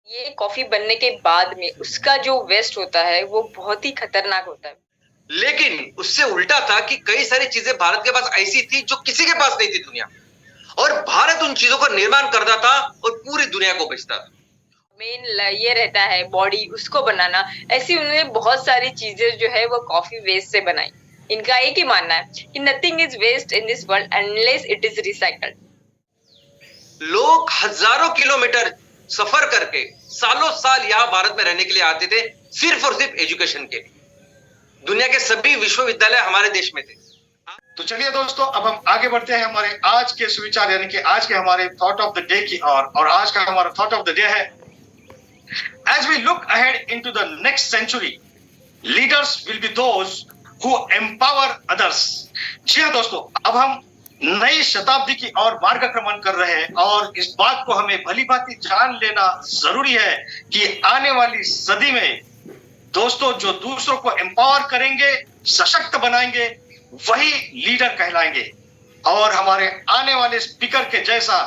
ये कॉफी बनने के बाद में उसका जो वेस्ट होता है वो बहुत ही खतरनाक होता है। लेकिन उससे उल्टा था कि कई सारी चीजें भारत के पास ऐसी थी जो किसी के पास नहीं थी दुनिया, और भारत उन चीजों का निर्माण करता था और पूरी दुनिया को बेचता था। मेन ये रहता है बॉडी उसको बनाना। ऐसी उन्होंने बहुत सारी चीजें जो है वो कॉफी वेस्ट से बनाई। इनका एक ही मानना है कि nothing is waste in this world unless it is recycled. लोग हजारों किलोमीटर सफर करके सालों साल यहाँ भारत में रहने के लिए आते थे, सिर्फ और सिर्फ एजुकेशन के लिए। दुनिया के सभी विश्वविद्यालय हमारे देश में थे। तो चलिए दोस्तों, अब हम आगे बढ़ते हैं हमारे आज के सुविचार यानी कि आज के हमारे थॉट ऑफ द डे की और आज का हमारा थॉट ऑफ द डे है, as we look ahead into the next century, leaders will be those who empower others. जी हाँ दोस्तों, अब हम नई शताब्दी की ओर मार्गक्रमण कर रहे हैं और इस बात को हमें भली भांति जान लेना जरूरी है कि आने वाली सदी में दोस्तों जो दूसरों को एम्पावर करेंगे, सशक्त बनाएंगे, वही लीडर कहलाएंगे। और हमारे आने वाले स्पीकर के जैसा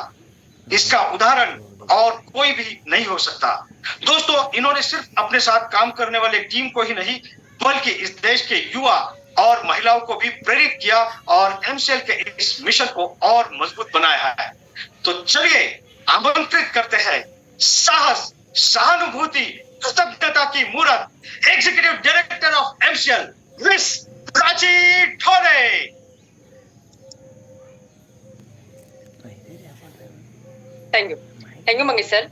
इसका उदाहरण और कोई भी नहीं हो सकता। दोस्तों, इन्होंने सिर्फ अपने साथ काम करने वाले टीम को ही नहीं बल्कि इस देश के युवा और महिलाओं को भी प्रेरित किया और एमसीएल के इस मिशन को और मजबूत बनाया है। तो चलिए आमंत्रित करते हैं साहस, सहानुभूति, कृतज्ञता की मूर्त executive director of MCL miss Prachi Thore. Thank you Mangesh sir.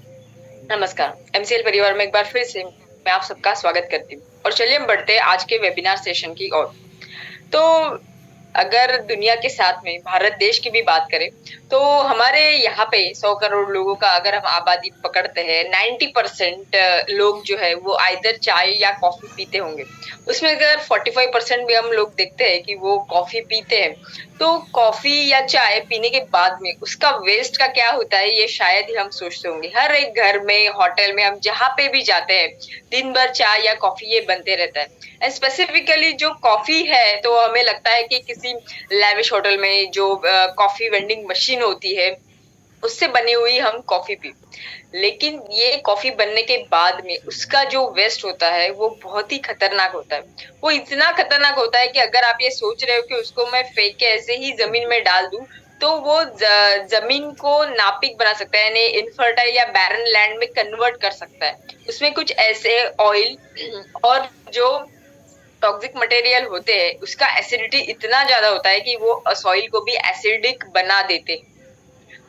नमस्कार, एमसीएल परिवार में एक बार फिर से मैं आप सबका स्वागत करती हूँ। और चलिए हम बढ़ते हैं आज के वेबिनार सेशन की ओर। तो अगर दुनिया के साथ में भारत देश की भी बात करें तो हमारे यहाँ पे 100 करोड़ लोगों का अगर हम आबादी पकड़ते हैं, 90% लोग जो है वो आइदर चाय या कॉफी पीते होंगे। उसमें अगर 45% भी हम लोग देखते हैं कि वो कॉफी पीते हैं, तो कॉफी या चाय पीने के बाद में उसका वेस्ट का क्या होता है ये शायद ही हम सोचते होंगे। हर एक घर में, होटल में, हम जहाँ पे भी जाते हैं दिन भर चाय या कॉफी ये बनते रहता है। स्पेसिफिकली जो कॉफी है तो हमें लगता है कि किसी लैविश होटल में जो कॉफी वेंडिंग मशीन होती है उससे बनी हुई हम कॉफी पी। लेकिन ये कॉफी बनने के बाद में उसका जो वेस्ट होता है वो बहुत ही खतरनाक होता है। वो इतना खतरनाक होता है कि अगर आप ये सोच रहे हो कि उसको मैं फेंक के ऐसे ही जमीन में डाल दूं तो वो जमीन को नापिक बना सकता है, यानी इनफर्टाइल या बैरन लैंड में कन्वर्ट कर सकता है। उसमें कुछ ऐसे ऑयल और जो टॉक्सिक मटेरियल होते हैं उसका एसिडिटी इतना ज्यादा होता है कि वो सॉइल को भी एसिडिक बना देते हैं।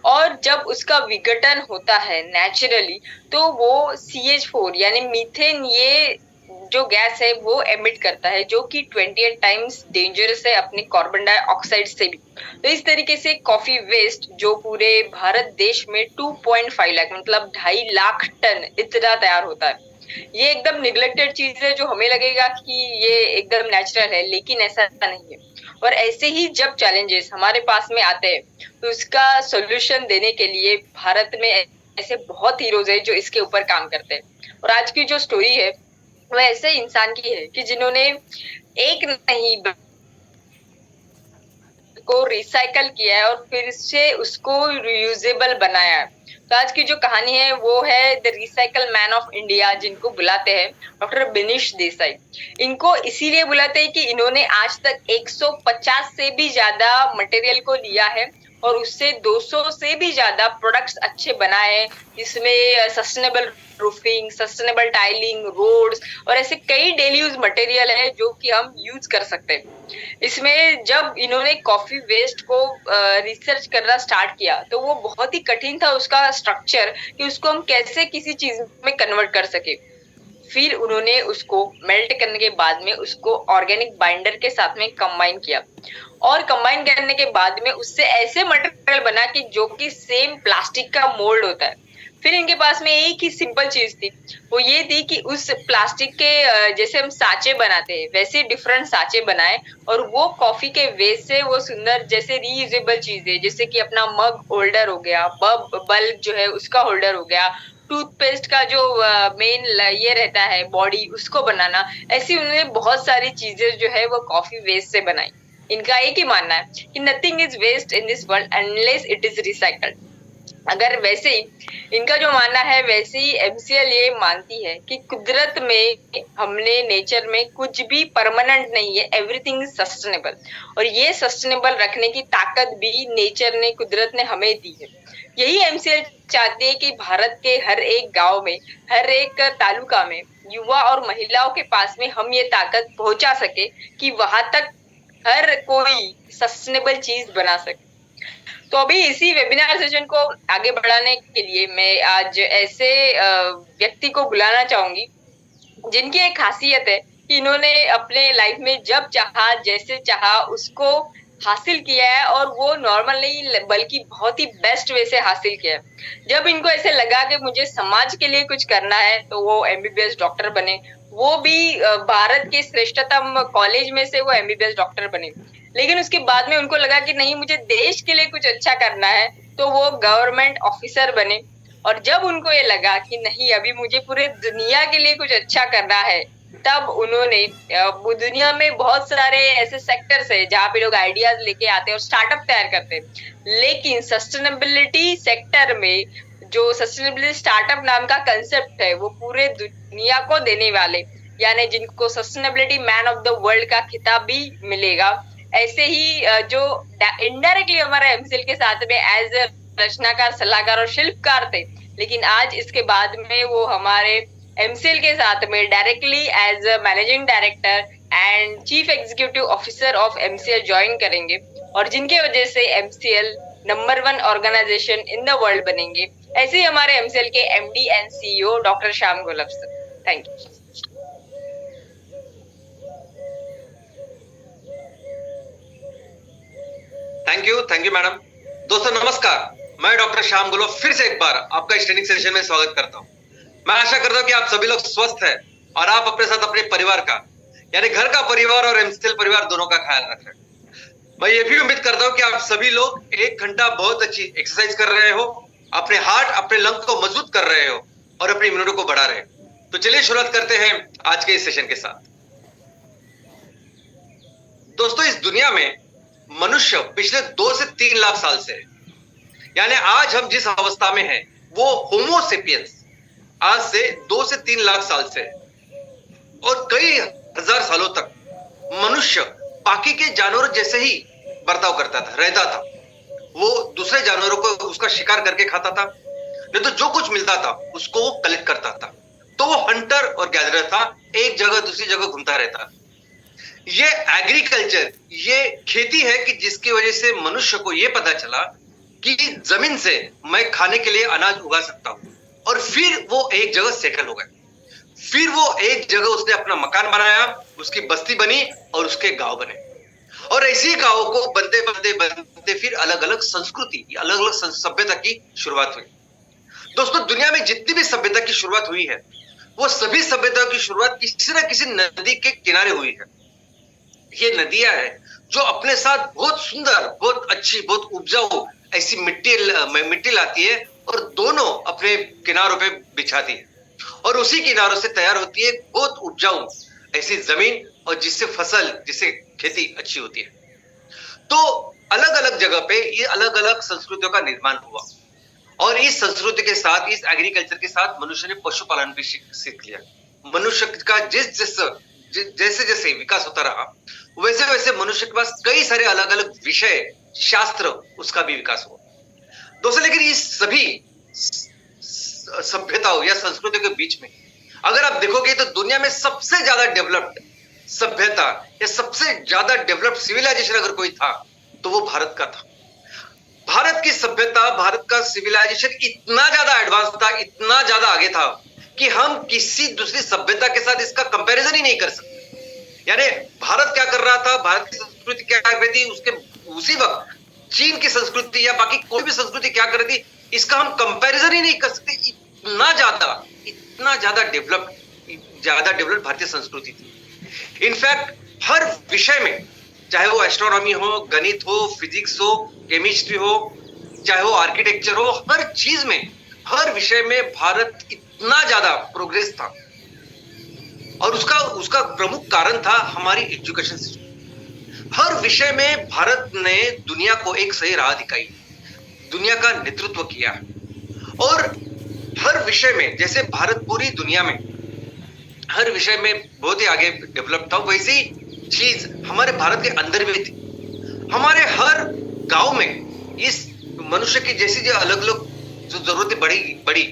और जब उसका विघटन होता है नेचुरली तो वो CH4 यानी मीथेन ये जो गैस है वो एमिट करता है, जो कि 28 टाइम्स डेंजरस है अपने कार्बन डाइऑक्साइड से भी। तो इस तरीके से कॉफी वेस्ट जो पूरे भारत देश में 2.5 लाख मतलब 2.5 लाख टन इतना तैयार होता है। ये एकदम निग्लेक्टेड चीज है जो हमें लगेगा कि ये एकदम नेचुरल है, लेकिन ऐसा नहीं है। और ऐसे ही जब चैलेंजेस हमारे पास में आते हैं तो उसका सोल्यूशन देने के लिए भारत में ऐसे बहुत हीरोज है जो इसके ऊपर काम करते हैं। और आज की जो स्टोरी है वो ऐसे इंसान की है कि जिन्होंने एक नहीं को रिसाइकल किया है और फिर से उसको रियूजेबल बनाया है। तो आज की जो कहानी है वो है the recycle man of India, जिनको बुलाते हैं डॉक्टर बिनीश देसाई। इनको इसीलिए बुलाते हैं कि इन्होंने आज तक 150 से भी ज्यादा मटेरियल को लिया है और उससे 200 से भी ज्यादा प्रोडक्ट्स अच्छे बनाए हैं, जिसमें sustainable roofing, sustainable tiling, roads और ऐसे कई डेली यूज मटेरियल है जो कि हम यूज कर सकते हैं। इसमें जब इन्होंने कॉफी वेस्ट को रिसर्च करना स्टार्ट किया तो वो बहुत ही कठिन था उसका स्ट्रक्चर कि उसको हम कैसे किसी चीज में कन्वर्ट कर सके। फिर उन्होंने उसको मेल्ट करने के बाद में उसको ऑर्गेनिक बाइंडर के साथ में कंबाइन किया और कंबाइन करने के बाद में उससे ऐसे मटेरियल बना कि जो कि सेम प्लास्टिक का मोल्ड होता है। फिर इनके पास में एक ही सिंपल चीज थी, वो ये थी कि उस प्लास्टिक के जैसे हम साचे बनाते हैं वैसे डिफरेंट साचे बनाए और वो कॉफी के वेस्ट से वो सुंदर जैसे रीयूजेबल चीजें, जैसे कि अपना मग होल्डर हो गया, बल्ब जो है उसका होल्डर हो गया, टूथपेस्ट का जो मेन ये रहता है बॉडी उसको बनाना। ऐसी उन्होंने बहुत सारी चीजें जो है वो कॉफी वेस्ट से बनाई। इनका एक ही मानना है कि nothing is waste in this world unless it is recycled. अगर वैसे ही इनका जो मानना है, वैसे ही एमसीएल ये मानती है कि कुदरत में, हमने नेचर में कुछ भी परमानेंट नहीं है, एवरीथिंग इज सस्टेनेबल। और ये सस्टेनेबल रखने की ताकत भी नेचर ने, कुदरत ने हमें दी है। यही एमसीएल चाहती है कि भारत के हर एक गांव में, हर एक तालुका में, युवा और महिलाओं के पास में हम ये ताकत पहुंचा सके कि वहां तक हर कोई सस्टेनेबल चीज बना सके। तो अभी इसी वेबिनार सेशन को आगे बढ़ाने के लिए मैं आज ऐसे व्यक्ति को बुलाना चाहूंगी जिनकी एक खासियत है कि इन्होंने अपने लाइफ में जब चाहा, जैसे चाहा, उसको हासिल किया है, और वो नॉर्मल नहीं बल्कि बहुत ही बेस्ट वे से हासिल किया है। जब इनको ऐसे लगा कि मुझे समाज के लिए कुछ करना है, तो वो एमबीबीएस डॉक्टर बने, वो भी भारत के श्रेष्ठतम कॉलेज में से वो एमबीबीएस डॉक्टर बने। लेकिन उसके बाद में उनको लगा कि नहीं, मुझे देश के लिए कुछ अच्छा करना है, तो वो गवर्नमेंट ऑफिसर बने। और जब उनको ये लगा कि नहीं, अभी मुझे पूरे दुनिया के लिए कुछ अच्छा करना है, तब उन्होंने, दुनिया में बहुत सारे ऐसे सेक्टर्स है जहाँ पे लोग आइडियाज लेके आते हैं और स्टार्टअप तैयार करते हैं, लेकिन सस्टेनेबिलिटी सेक्टर में जो सस्टेनेबिलिटी स्टार्टअप नाम का कंसेप्ट है, वो पूरे दुनिया को देने वाले, यानी जिनको sustainability man of the world का खिताब भी मिलेगा, ऐसे ही जो इनडायरेक्टली हमारे एमसीएल के साथ में एज ए रचनाकार, सलाहकार और शिल्पकार थे, लेकिन आज इसके बाद में वो हमारे एमसीएल के साथ में directly as a managing director and chief executive officer of MCL join करेंगे, और जिनके वजह से MCL number 1 organisation in the world बनेंगे। ऐसे ही हमारे एमसीएल के MD and CEO doctor Shyam Golab sir. Thank you. Thank you madam. दोस्तों नमस्कार, मैं डॉक्टर श्याम गुलाब फिर से एक बार आपका इस ट्रेनिंग सेशन में स्वागत करता हूं। मैं आशा करता हूं कि आप सभी लोग स्वस्थ हैं और आप अपने साथ अपने परिवार का, यानी घर का परिवार और एमसीएल परिवार दोनों का ख्याल रख रहे हैं। मैं ये भी उम्मीद करता हूं कि आप सभी लोग 1 घंटा बहुत अच्छी एक्सरसाइज कर रहे हो, अपने हार्ट, अपने लंग को मजबूत कर रहे हो और अपनी इम्यूनिटी को बढ़ा रहे हो। तो चलिए शुरुआत करते हैं आज के इस सेशन के साथ। दोस्तों, इस दुनिया में मनुष्य पिछले 2 से 3 लाख साल से है, यानी आज हम जिस अवस्था में हैं वो होमोसेपियंस आज से 2 से 3 लाख साल से है। और कई हजार सालों तक मनुष्य बाकी के जानवरों जैसे ही बर्ताव करता था, रहता था। वो दूसरे जानवरों को उसका शिकार करके खाता था, नहीं तो जो कुछ मिलता था उसको वो कलेक्ट करता था। तो वो हंटर और गैदरर था, एक जगह दूसरी जगह घूमता रहता था। ये एग्रीकल्चर, ये खेती है कि जिसकी वजह से मनुष्य को ये पता चला कि जमीन से मैं खाने के लिए अनाज उगा सकता हूं, और फिर वो एक जगह सेटल हो गए। फिर वो एक जगह उसने अपना मकान बनाया, उसकी बस्ती बनी और उसके गांव बने। और ऐसी गांव को बनते बनते बनते फिर अलग अलग संस्कृति, अलग अलग सभ्यता की शुरुआत हुई। दोस्तों, दुनिया में जितनी भी सभ्यता की शुरुआत हुई है, वो सभी सभ्यताओं की शुरुआत किसी न किसी नदी के किनारे हुई है। ये नदियां हैं जो अपने साथ बहुत सुंदर, बहुत अच्छी, बहुत उपजाऊ ऐसी मिट्टी लाती है और दोनों अपने किनारों पे बिछाती है, और उसी किनारों से तैयार होती है बहुत उपजाऊ ऐसी जमीन, और जिससे फसल, जिससे खेती अच्छी होती है। तो अलग अलग जगह पे ये अलग अलग संस्कृतियों का निर्माण हुआ, और इस संस्कृति के साथ, इस एग्रीकल्चर के साथ मनुष्य ने पशुपालन भी सीख लिया। मनुष्य का जैसे जैसे विकास होता रहा, वैसे वैसे मनुष्य के पास कई सारे अलग अलग विषय, शास्त्र, उसका भी विकास हुआ। दोस्तों, लेकिन इस सभी सभ्यताओं या संस्कृतियों के बीच में अगर आप देखोगे तो दुनिया में सबसे ज्यादा डेवलप्ड सभ्यता या सबसे ज्यादा डेवलप्ड सिविलाइजेशन अगर कोई था तो वो भारत का था। भारत की सभ्यता, भारत का सिविलाइजेशन इतना ज्यादा एडवांस था, इतना ज्यादा आगे था कि हम किसी दूसरी सभ्यता के साथ इसका कंपैरिजन ही नहीं कर सकते। यानी भारत क्या कर रहा था, भारत की संस्कृति क्या कर रही थी, उसके उसी वक्त चीन की संस्कृति या बाकी कोई भी संस्कृति क्या कर रही थी, इसका हम कंपैरिजन ही नहीं कर सकते। इतना ज्यादा डेवलप्ड भारतीय संस्कृति थी। इनफैक्ट हर विषय में, चाहे वो एस्ट्रोनॉमी हो, गणित हो, फिजिक्स हो, केमिस्ट्री हो, चाहे वो आर्किटेक्चर हो, हर चीज में, हर विषय में भारत इतना ज्यादा प्रोग्रेस था। और उसका प्रमुख कारण था हमारी एजुकेशन सिस्टम। हर विषय में भारत ने दुनिया को एक सही राह दिखाई। दुनिया का नेतृत्व किया और हर विषय में, जैसे भारत पूरी दुनिया में हर विषय में बहुत ही आगे डेवलप था, वैसी चीज हमारे भारत के अंदर भी थी। हमारे हर गांव में इस मनुष्य की जैसी जो अलग अलग जो जरूरतें बड़ी बड़ी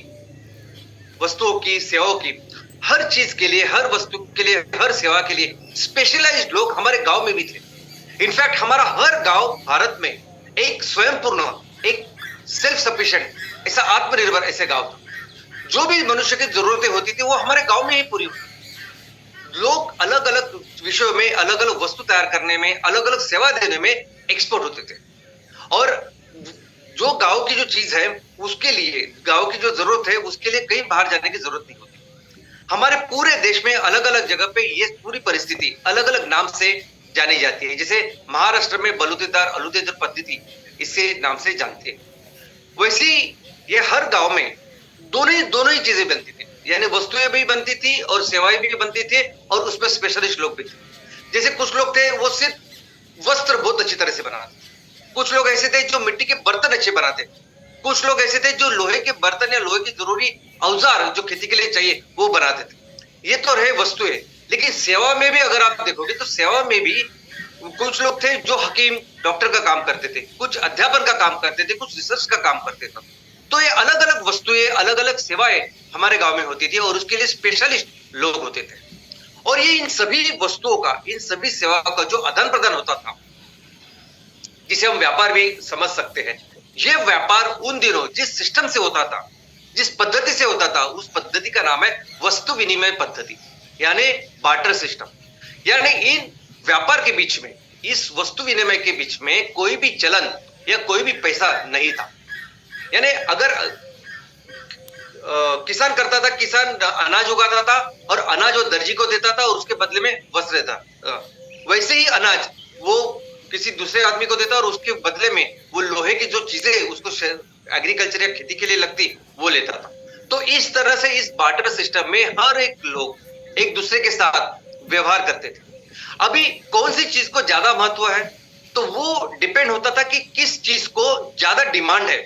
वस्तुओं की, सेवाओं की, हर चीज के लिए, हर वस्तु के लिए, हर सेवा के लिए स्पेशलाइज्ड लोग हमारे गांव में भी थे। इनफैक्ट हमारा हर गांव भारत में एक स्वयंपूर्ण, एक सेल्फ सफिशिएंट, ऐसा आत्मनिर्भर ऐसे गांव था। जो भी मनुष्य की जरूरतें होती थी वो हमारे गांव में ही पूरी होती। लोग अलग अलग विषयों में, अलग अलग वस्तु तैयार करने में, अलग अलग सेवा देने में एक्सपर्ट होते थे और जो गांव की जो चीज है उसके लिए, गांव की जो जरूरत है उसके लिए कहीं बाहर जाने की जरूरत नहीं होती। हमारे पूरे देश में अलग अलग जगह पे ये पूरी परिस्थिति अलग अलग नाम से जानी जाती है। जैसे महाराष्ट्र में बलुतेदार अलुतेदार पद्धति इससे नाम से जानते हैं, वैसे ये हर गांव में दोनों ही चीजें बनती थी, यानी वस्तुएं भी बनती थी और सेवाएं भी बनती थी और उसमें स्पेशलिस्ट लोग भी थे। जैसे कुछ लोग थे वो सिर्फ वस्त्र बहुत अच्छी तरह से बनाते, कुछ लोग ऐसे थे जो मिट्टी के बर्तन अच्छे बनाते, कुछ लोग ऐसे थे जो लोहे के बर्तन या लोहे की जरूरी औजार जो खेती के लिए चाहिए वो बनाते थे। ये तो रहे वस्तुएं, लेकिन सेवा में भी अगर आप देखोगे तो सेवा में भी कुछ लोग थे जो हकीम, डॉक्टर का काम करते थे, कुछ अध्यापन का काम करते थे, कुछ रिसर्च का काम करते थे। तो ये अलग अलग वस्तुएं, अलग अलग सेवाएं हमारे गांव में होती थी और उसके लिए स्पेशलिस्ट लोग होते थे। और ये इन सभी वस्तुओं का, इन सभी सेवाओं का जो आदान प्रदान होता था, जिसे हम व्यापार भी समझ सकते हैं, ये व्यापार उन दिनों जिस सिस्टम से होता था, जिस पद्धति से होता था, उस पद्धति का नाम है वस्तु विनिमय पद्धति, यानी बार्टर सिस्टम। यानी इन व्यापार के बीच में, इस वस्तु विनिमय के बीच में कोई भी चलन या कोई भी पैसा नहीं था। यानी अगर किसान करता था, किसान अनाज उगाता था और अनाज वो दर्जी को देता था और उसके बदले में वस्त्र देता, वैसे ही अनाज वो किसी दूसरे आदमी को देता और उसके बदले में वो लोहे की जो चीजें उसको एग्रीकल्चर या खेती के लिए लगती वो लेता था। तो इस तरह से इस बार्टर सिस्टम में हर एक लोग एक दूसरे के साथ व्यवहार करते थे। अभी कौन सी चीज को ज्यादा महत्व है तो वो डिपेंड होता था कि किस चीज को ज्यादा डिमांड है,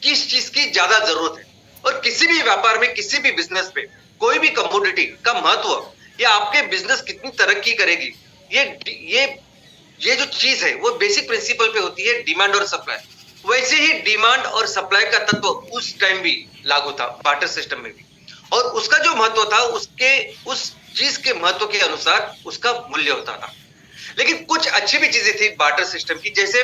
किस चीज की ज्यादा जरूरत है। और किसी भी व्यापार में, किसी भी बिजनेस में कोई भी कमोडिटी का महत्व या आपके बिजनेस कितनी तरक्की करेगी, ये जो चीज है वो बेसिक प्रिंसिपल पे होती है, डिमांड और सप्लाई। वैसे ही डिमांड और सप्लाई का तत्व उस टाइम भी लागू था बार्टर सिस्टम में भी, और उसका जो महत्व था उस चीज के महत्व के अनुसार उसका मूल्य होता था। लेकिन कुछ अच्छी भी चीजें थी बार्टर सिस्टम की, जैसे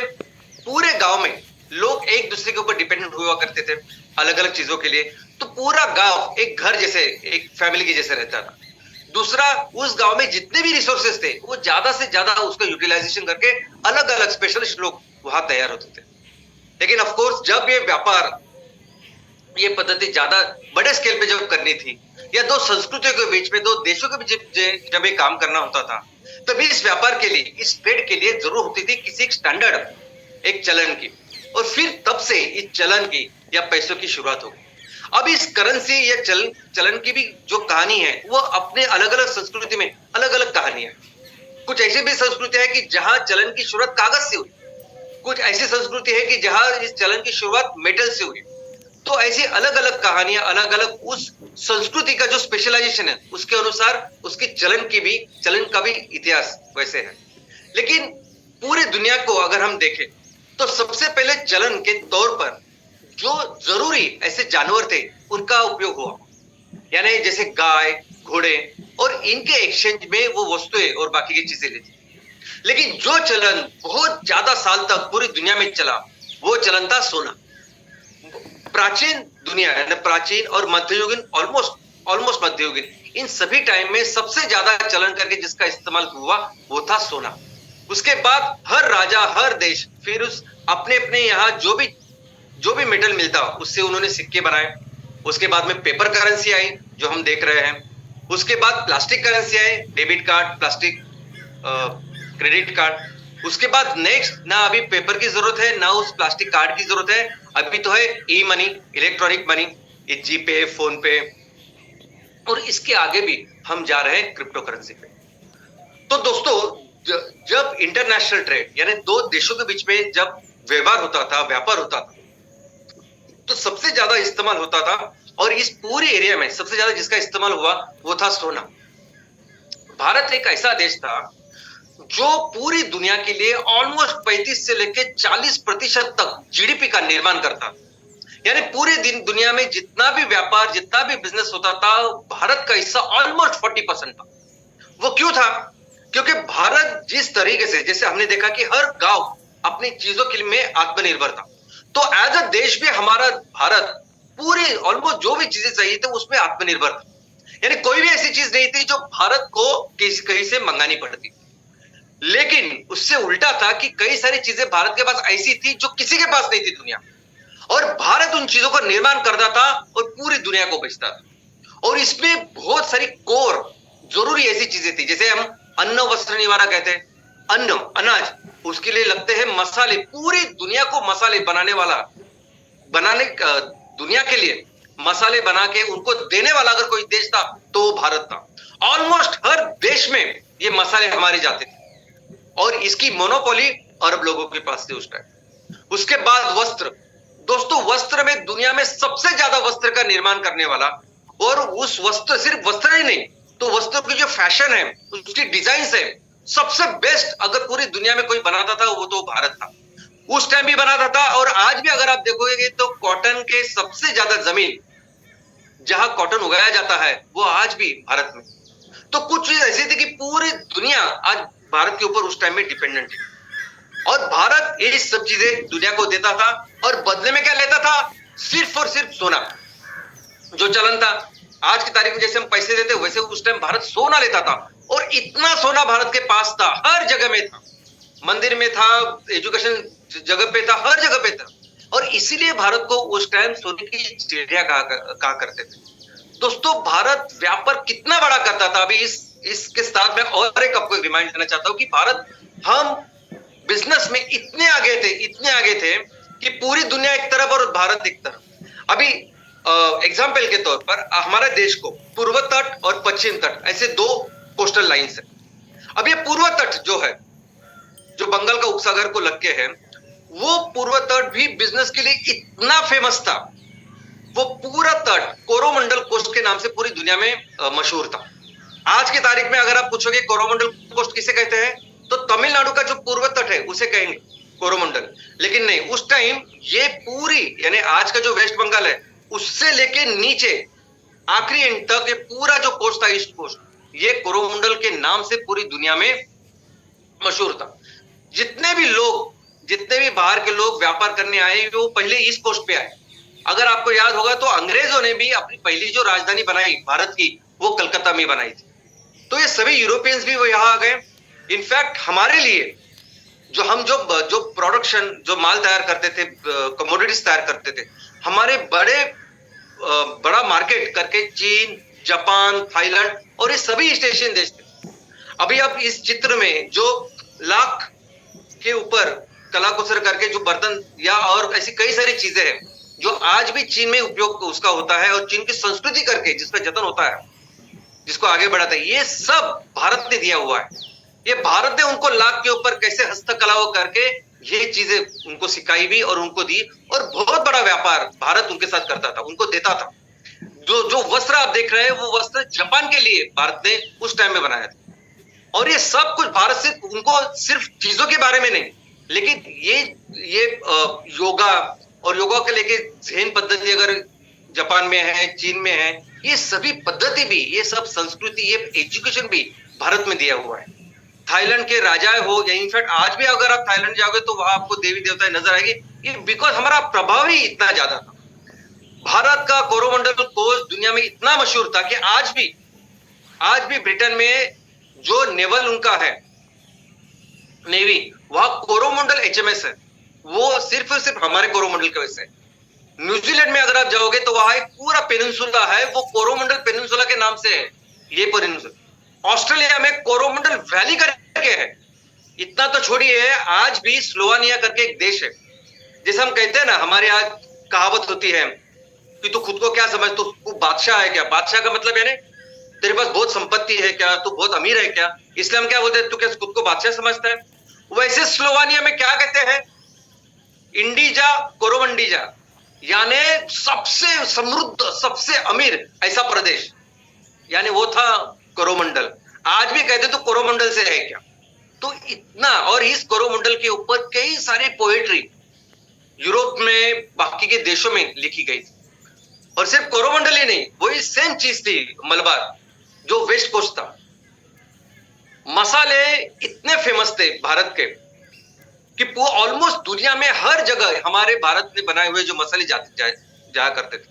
पूरे गांव में लोग एक दूसरे के ऊपर डिपेंडेंट हुआ करते थे अलग अलग चीजों के लिए। तो पूरा गांव एक घर जैसे, एक फैमिली के जैसे रहता था। दूसरा, उस गांव में जितने भी रिसोर्सेस थे वो ज्यादा से ज्यादा उसका यूटिलाइजेशन करके अलग अलग स्पेशलिस्ट लोग वहां तैयार होते थे। लेकिन ऑफ कोर्स जब ये व्यापार, ये पद्धति ज्यादा बड़े स्केल पे जब करनी थी या दो संस्कृतियों के बीच में, दो देशों के बीच जब ये काम करना होता था, तभी इस व्यापार के लिए, इस ट्रेड के लिए जरूर होती थी किसी एक स्टैंडर्ड, एक चलन की। और फिर तब से इस चलन की या पैसों की शुरुआत हो गई। अब इस करेंसी या चलन की भी जो कहानी है वो अपने अलग अलग संस्कृति में अलग अलग कहानी है। कुछ ऐसी भी संस्कृति है कि जहां चलन की शुरुआत कागज से हुई, कुछ ऐसी संस्कृति है कि जहां इस चलन की शुरुआत मेटल से हुई। तो ऐसी अलग अलग कहानियां, अलग अलग उस संस्कृति का जो स्पेशलाइजेशन है उसके अनुसार उसकी चलन का भी इतिहास वैसे है। लेकिन पूरी दुनिया को अगर हम देखें तो सबसे पहले चलन के तौर पर जो जरूरी ऐसे जानवर थे उनका उपयोग हुआ, यानी जैसे गाय, घोड़े, और इनके एक्सचेंज में वो वस्तुएं और बाकी की चीजें लेती। लेकिन जो चलन बहुत ज्यादा साल तक पूरी दुनिया में चला वो चलन था सोना। प्राचीन दुनिया है, प्राचीन और मध्ययुगीन, ऑलमोस्ट मध्ययुगीन, इन सभी टाइम में सबसे ज्यादा चलन करके जिसका इस्तेमाल हुआ वो था सोना। उसके बाद हर राजा, हर देश फिर उस अपने अपने यहाँ जो भी मेटल मिलता उससे उन्होंने सिक्के बनाए। उसके बाद में पेपर करेंसी आई जो हम देख रहे हैं। उसके बाद प्लास्टिक करेंसी आई, debit card, plastic credit card. उसके बाद नेक्स्ट, ना अभी पेपर की जरूरत है ना उस प्लास्टिक कार्ड की जरूरत है, अभी तो है ई मनी, इलेक्ट्रॉनिक मनी, ये जीपे, फोन पे, और इसके आगे भी हम जा रहे हैं क्रिप्टो करेंसी पे। तो दोस्तों, जब इंटरनेशनल ट्रेड यानी दो देशों के बीच में जब व्यवहार होता था, व्यापार होता था, तो सबसे ज्यादा इस्तेमाल होता था, और इस पूरे एरिया में सबसे ज्यादा जिसका इस्तेमाल हुआ वो था सोना। भारत एक ऐसा देश था जो पूरी दुनिया के लिए ऑलमोस्ट 35 से लेकर 40% तक जीडीपी का निर्माण करता, यानी पूरे दिन दुनिया में जितना भी व्यापार, जितना भी बिजनेस होता था, भारत का हिस्सा ऑलमोस्ट 40% था। वो क्यों था? क्योंकि भारत जिस तरीके से, जैसे हमने देखा कि हर गांव अपनी चीजों के लिए आत्मनिर्भर था, तो एज अ देश भी हमारा भारत पूरी ऑलमोस्ट जो भी चीजें चाहिए थे उसमें आत्मनिर्भर था। यानी कोई भी ऐसी चीज नहीं थी जो भारत को कहीं से मंगानी पड़ती। लेकिन उससे उल्टा था कि कई सारी चीजें भारत के पास ऐसी थी जो किसी के पास नहीं थी दुनिया, और भारत उन चीजों का निर्माण करता था और पूरी दुनिया को बेचता था। और इसमें बहुत सारी कोर जरूरी ऐसी चीजें थी, जैसे हम अन्न वस्त्र निवारा कहते हैं, अन्न अनाज, उसके लिए लगते हैं मसाले, पूरी दुनिया को मसाले बनाने दुनिया के लिए मसाले बना के उनको देने वाला अगर कोई देश था तो वो भारत था। ऑलमोस्ट हर देश में ये मसाले हमारे जाते थे, और इसकी मोनोपोली अरब लोगों के पास थी उस टाइम। उसके बाद वस्त्र, दोस्तों वस्त्र में दुनिया में सबसे ज्यादा वस्त्र का निर्माण करने वाला, और उस वस्त्र, सिर्फ वस्त्र ही नहीं, तो वस्त्र की जो फैशन है, उसकी डिजाइन है, सबसे बेस्ट अगर पूरी दुनिया में कोई बनाता था वो तो भारत था। उस टाइम भी बनाता था, और आज भी अगर आप देखोगे तो कॉटन के सबसे ज्यादा जमीन जहां कॉटन उगाया जाता है वो आज भी भारत में। तो कुछ चीज ऐसी थी कि पूरी दुनिया आज भारत के ऊपर उस टाइम में डिपेंडेंट है, और भारत ये सब चीजें दुनिया को देता था, और बदले में क्या लेता था? सिर्फ और सिर्फ सोना, जो चलन था। आज की तारीख में जैसे हम पैसे देते वैसे उस टाइम भारत सोना लेता था, और इतना सोना भारत के पास था, हर जगह में था, मंदिर में था, एजुकेशन जगह पे था, हर जगह पे था। और इसीलिए भारत को उस टाइम सोने की चिड़िया कहा करते थे। दोस्तों भारत व्यापार कितना बड़ा करता था। अभी इसके साथ मैं और एक आपको रिमाइंड देना चाहता हूं कि भारत, हम बिजनेस में इतने आगे थे कि पूरी दुनिया एक तरफ और भारत एक तरफ। अभी एग्जाम्पल के तौर पर हमारे देश को पूर्व तट और पश्चिम तट, ऐसे दो कोस्टल लाइंस है। अब ये पूर्व तट जो है, जो बंगाल का उपसागर को लग के है, वो पूर्व तट भी बिजनेस के लिए इतना फेमस था। वो पूरा तट कोरोमंडल कोस्ट के नाम से पूरी दुनिया में मशहूर था। आज की तारीख में अगर आप पूछोगे कोरोमंडल कोस्ट किसे कहते हैं, तो तमिलनाडु का जो पूर्व तट है उसे कहेंगे कोरोमंडल। लेकिन नहीं, उस टाइम ये पूरी, यानी आज का जो वेस्ट बंगाल है उससे लेके नीचे आखिरी एंड तक ये पूरा जो कोस्ट था, ईस्ट कोस्ट, ये कोरोमंडल के नाम से पूरी दुनिया में मशहूर था। जितने भी बाहर के लोग व्यापार करने आए वो पहले ईस्ट कोस्ट पे आए। अगर आपको याद होगा तो अंग्रेजों ने भी अपनी पहली जो राजधानी बनाई भारत की वो कलकत्ता में बनाई थी। तो ये सभी यूरोपियंस भी वो यहाँ आ गए। इनफैक्ट हमारे लिए जो प्रोडक्शन, जो माल तैयार करते थे, कमोडिटीज तैयार करते थे, हमारे बड़ा मार्केट करके चीन, जापान, थाईलैंड और ये सभी ईस्ट एशियन देश थे। अभी आप इस चित्र में जो लाख के ऊपर कलाकुसर करके जो बर्तन या और ऐसी कई सारी चीजें हैं जो आज भी चीन में उपयोग उसका होता है, और चीन की संस्कृति करके जिसका जतन होता है, जिसको आगे बढ़ाता है, ये सब भारत ने दिया हुआ है। ये भारत ने उनको लाख के ऊपर कैसे हस्तकलाओं करके ये चीजें उनको सिखाई भी और उनको दी, और बहुत बड़ा व्यापार भारत उनके साथ करता था, उनको देता था। जो वस्त्र आप देख रहे हैं वो वस्त्र जापान के लिए भारत ने उस टाइम में बनाया था। और ये सब कुछ भारत से, उनको सिर्फ चीजों के बारे में नहीं, लेकिन ये योगा और योगा के लेके जैन पद्धति अगर जापान में है, चीन में है, ये सभी पद्धति भी, ये सब संस्कृति, ये एजुकेशन भी भारत में दिया हुआ है। थाईलैंड के राजा हो या इनफैक्ट आज भी अगर आप थाईलैंड जाओगे तो वहां आपको देवी देवता नजर आएगी, ये बिकॉज हमारा प्रभाव ही इतना ज्यादा था। भारत का कोरोमंडल कोस्ट दुनिया में इतना मशहूर था कि आज भी ब्रिटेन में जो नेवल उनका है, नेवी, वहां कोरोमंडल एचएमएस है, वो सिर्फ और सिर्फ हमारे कोरोमंडल की वजह से। न्यूजीलैंड में अगर आप जाओगे तो वहां एक पूरा पेनिनसुला है, वो कोरोमंडल पेनिनसुला के नाम से है ये पेनिनसुला। ऑस्ट्रेलिया में कोरोमंडल वैली करके है। इतना तो छोड़िए, आज भी स्लोवानिया करके एक देश है। जैसे हम कहते हैं ना, हमारे यहाँ कहावत होती है कि तू खुद को क्या समझता, तू बादशाह है क्या? बादशाह का मतलब है तेरे पास बहुत संपत्ति है क्या, तू बहुत अमीर है क्या? इसलिए हम क्या बोलते हैं, तू क्या खुद को बादशाह समझता है? वैसे स्लोवानिया में क्या कहते हैं, इंडीजा कोरोमंडीजा, यानी सबसे समृद्ध, सबसे अमीर ऐसा प्रदेश, यानी वो था कोरोमंडल। आज भी कहते तो कोरोमंडल से है क्या, तो इतना। और इस कोरोमंडल के ऊपर कई सारी पोएट्री यूरोप में, बाकी के देशों में लिखी गई थी। और सिर्फ कोरोमंडल ही नहीं, वही सेम चीज थी मलबार, जो वेस्ट कोस्ट था। मसाले इतने फेमस थे भारत के कि वो ऑलमोस्ट दुनिया में हर जगह हमारे भारत में बनाए हुए जो मसाले जाया करते थे।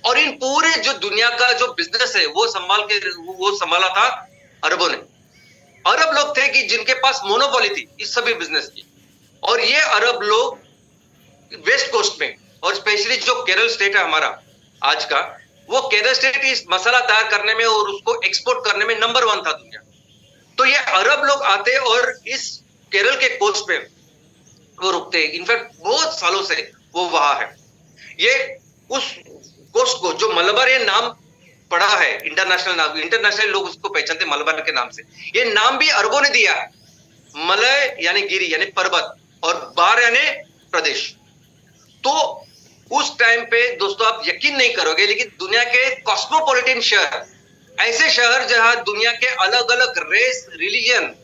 और इन पूरे जो दुनिया का जो बिजनेस है वो संभाला था अरबों ने। अरब लोग थे कि जिनके पास मोनोपोली थी इस सभी बिजनेस की। और ये अरब लोग वेस्ट कोस्ट में, और स्पेशली जो केरल स्टेट है हमारा आज का, वो केरल स्टेट इस मसाला तैयार करने में और उसको एक्सपोर्ट करने में नंबर 1 था दुनिया। तो ये अरब लोग आते और इस केरल के कोस्ट पे वो रुकते। इनफैक्ट बहुत सालों से वो वहां है। ये उस कोस्ट को जो मलबार ये नाम पड़ा है, इंटरनेशनल नाम, इंटरनेशनल लोग उसको पहचानते मलबार के नाम से। ये नाम भी अरबों ने दिया है। मलय यानी गिरी यानी पर्वत, और बार यानी प्रदेश। तो उस टाइम पे दोस्तों आप यकीन नहीं करोगे, लेकिन दुनिया के कॉस्मोपॉलिटन शहर, ऐसे शहर जहां दुनिया के अलग अलग रेस, रिलीजन